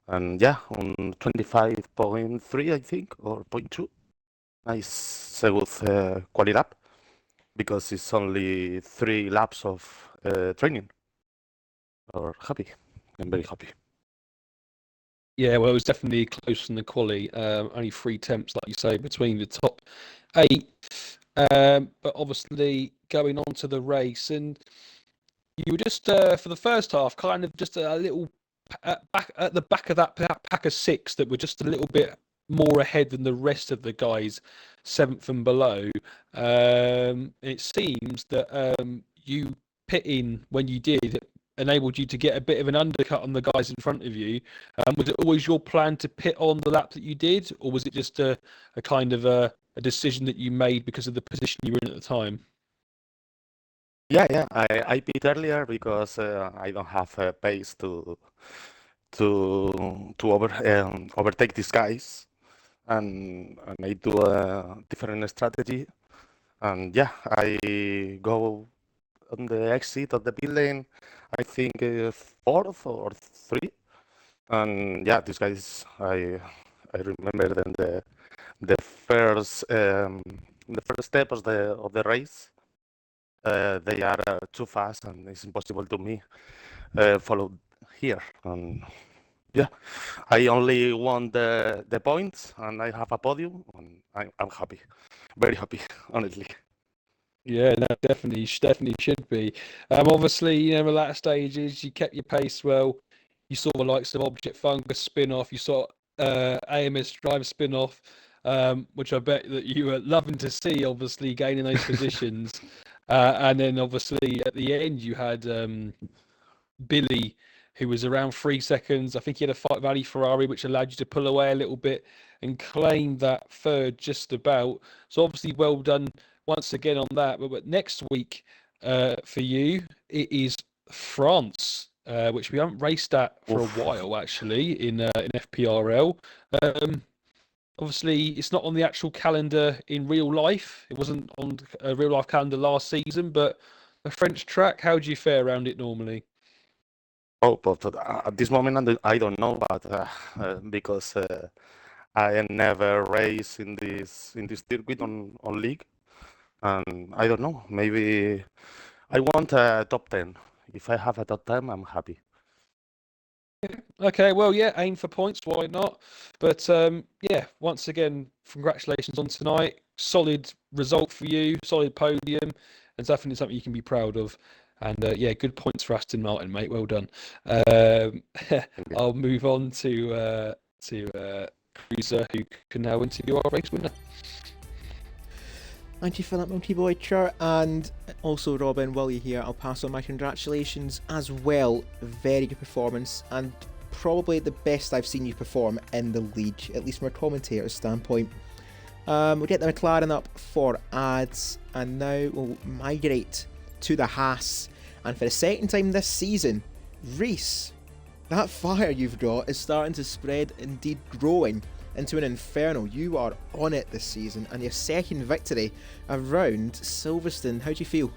And yeah, on 25.3, I think, or 0.2. Nice second quali lap, because it's only 3 laps of training. Or happy. I'm very happy. Yeah, well, it was definitely close in the quali. Only 3 attempts, like you say, between the top 8. But obviously going on to the race, and you were just for the first half, kind of just a little back at the back of that pack of 6 that were just a little bit more ahead than the rest of the guys, 7th and below. It seems that you pitting when you did enabled you to get a bit of an undercut on the guys in front of you. Was it always your plan to pit on the lap that you did, or was it just a kind of a decision that you made because of the position you were in at the time? Yeah. I pit earlier because I don't have pace to overtake these guys, and I do a different strategy. And yeah, I go on the exit of the pit lane, I think 4th or 3. And yeah, these guys, I remember then the first step of the race. They are too fast, and it's impossible to me follow here. And yeah, I only won the points, and I have a podium, and I'm happy, very happy, honestly. Yeah, no, definitely should be. Obviously, the latter stages, you kept your pace well. You saw the likes of Object Fungus spin-off. You saw AMS Drive spin-off, which I bet that you were loving to see, obviously, gaining those positions. And then, obviously, at the end, you had Billy, who was around 3 seconds. I think he had a Fight Valley Ferrari, which allowed you to pull away a little bit and claim that third just about. So obviously, well done once again on that. But next week for you, it is France, which we haven't raced at for a while actually in FPRL. Obviously, it's not on the actual calendar in real life. It wasn't on a real life calendar last season, but a French track. How do you fare around it normally? Oh, but at this moment, I don't know, but because I never race in this circuit on league, and I don't know. Maybe I want a top 10. If I have a top 10, I'm happy. Okay, well, yeah, aim for points. Why not? But yeah, once again, congratulations on tonight. Solid result for you. Solid podium, and definitely something you can be proud of. And yeah, good points for Aston Martin, mate. Well done. I'll move on to Cruiser, who can now interview our race winner. Thank you for that, Monkey Boy Chart. And also, Robin, while you're here, I'll pass on my congratulations as well. Very good performance, and probably the best I've seen you perform in the league, at least from a commentator's standpoint. We'll get the McLaren up for ads, and now we'll migrate to the Haas. And for the second time this season, Reese, that fire you've got is starting to spread, indeed growing into an inferno. You are on it this season, and your second victory around Silverstone. How do you feel?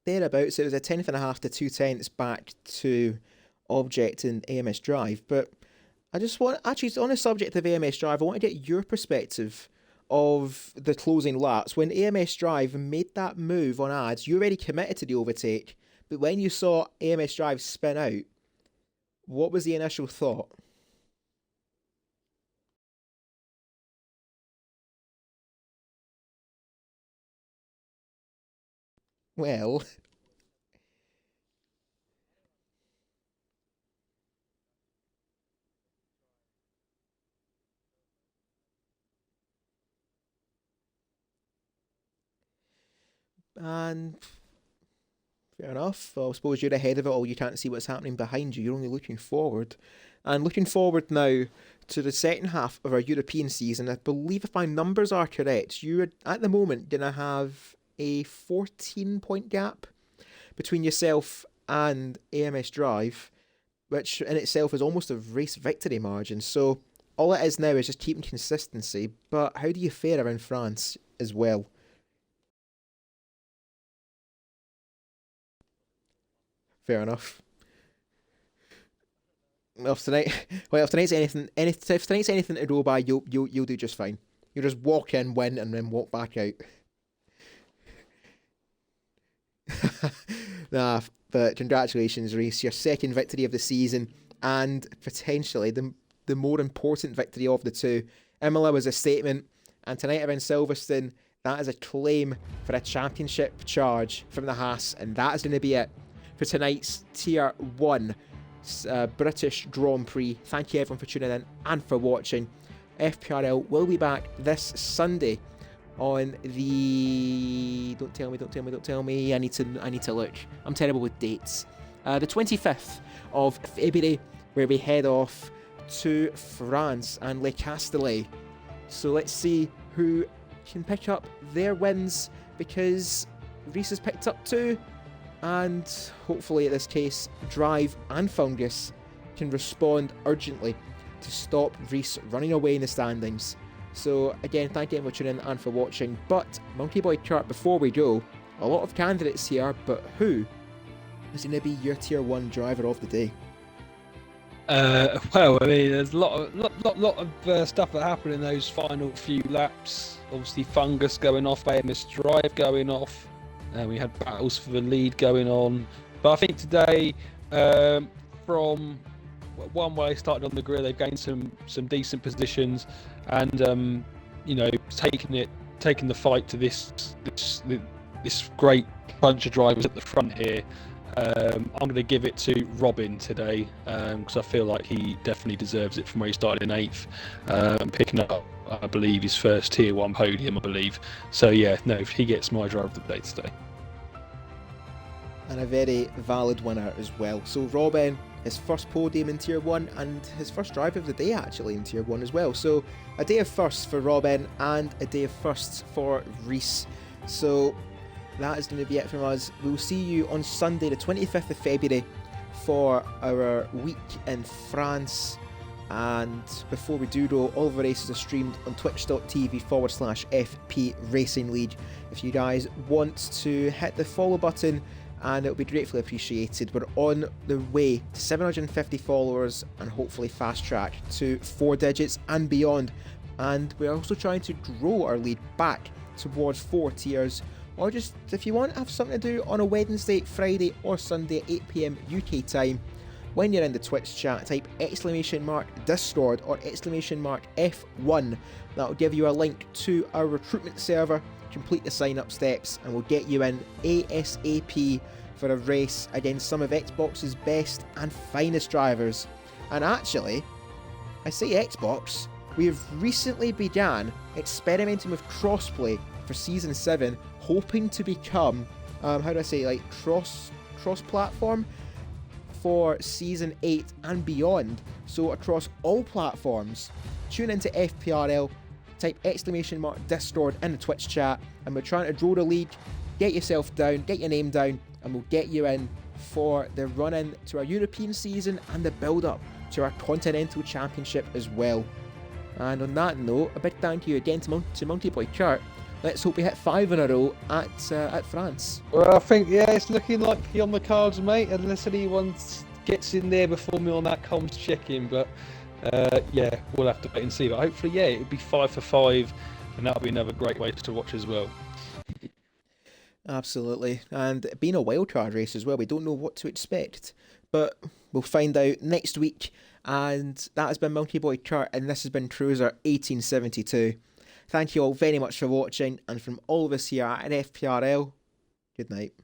Thereabouts, it was a 10.5 to 2/10 back to Object and AMS Drive. But I just want, actually, on the subject of AMS Drive, I want to get your perspective of the closing laps. When AMS Drive made that move on ads, you already committed to the overtake, but when you saw AMS Drive spin out, what was the initial thought? Well, and fair enough. Well, I suppose you're ahead of it all. You can't see what's happening behind you. You're only looking forward. And looking forward now to the second half of our European season. I believe if my numbers are correct, you are at the moment going to have a 14-point gap between yourself and AMS Drive, which in itself is almost a race victory margin. So all it is now is just keeping consistency. But how do you fare around France as well? Fair enough. Well, if tonight, well, if tonight's anything to go by, you'll do just fine. You'll just walk in, win, and then walk back out. Nah, but congratulations, Reese. Your second victory of the season, and potentially the more important victory of the two. Imola was a statement, and tonight around Silverstone, that is a claim for a championship charge from the Haas, and that is going to be it for tonight's Tier 1 British Grand Prix. Thank you everyone for tuning in and for watching. FPRL will be back this Sunday on the don't tell me I need to look. I'm terrible with dates. The 25th of February, where we head off to France and Le Castellet. So let's see who can pick up their wins, because Reese has picked up 2, and hopefully in this case Drive and Fungus can respond urgently to stop Reese running away in the standings. So again, thank you for tuning in and for watching. But Monkey Boy Chart, before we go, a lot of candidates here, but who is going to be your Tier 1 driver of the day? Well, I mean, there's a lot of stuff that happened in those final few laps. Obviously, Fungus going off, AMS Drive going off. and we had battles for the lead going on. But I think today, from one way started on the grill, they've gained some decent positions, and taking the fight to this great bunch of drivers at the front here. I'm going to give it to Robin today, because I feel like he definitely deserves it from where he started in 8th, picking up, I believe, his first Tier 1 podium, I believe. So yeah, no, he gets my driver of the day today. And a very valid winner as well. So Robin, his first podium in Tier 1 and his first driver of the day actually in Tier 1 as well. So a day of firsts for Robin and a day of firsts for Reese. So that is going to be it from us. We'll see you on Sunday the 25th of February for our week in France. And before we do though, all of the races are streamed on twitch.tv/FP Racing League. If you guys want to hit the follow button, and it will be gratefully appreciated. We're on the way to 750 followers and hopefully fast track to 4 digits and beyond. And we're also trying to grow our lead back towards 4 tiers. Or just, if you want to have something to do on a Wednesday, Friday or Sunday at 8 PM UK time, when you're in the Twitch chat, type !Discord or !F1. That'll give you a link to our recruitment server. Complete the sign up steps and we'll get you in ASAP for a race against some of Xbox's best and finest drivers. And actually, I say Xbox, we've recently began experimenting with crossplay for Season 7, hoping to become, cross-platform for Season 8 and beyond. So across all platforms, tune into FPRL, type !Discord in the Twitch chat, and we're trying to draw the league. Get yourself down, get your name down, and we'll get you in for the run-in to our European season and the build-up to our Continental Championship as well. And on that note, a big thank you again to Monkey Boy Kurt. Let's hope we hit 5 in a row at France. Well, I think, yeah, it's looking like on the cards, mate, unless anyone gets in there before me on that comms check-in, but yeah, we'll have to wait and see. But hopefully, yeah, it'll be 5 for 5, and that'll be another great way to watch as well. Absolutely. And being a wildcard race as well, we don't know what to expect. But we'll find out next week. And that has been Monkey Boy Kurt, and this has been Cruiser 1872. Thank you all very much for watching, and from all of us here at FPRL, good night.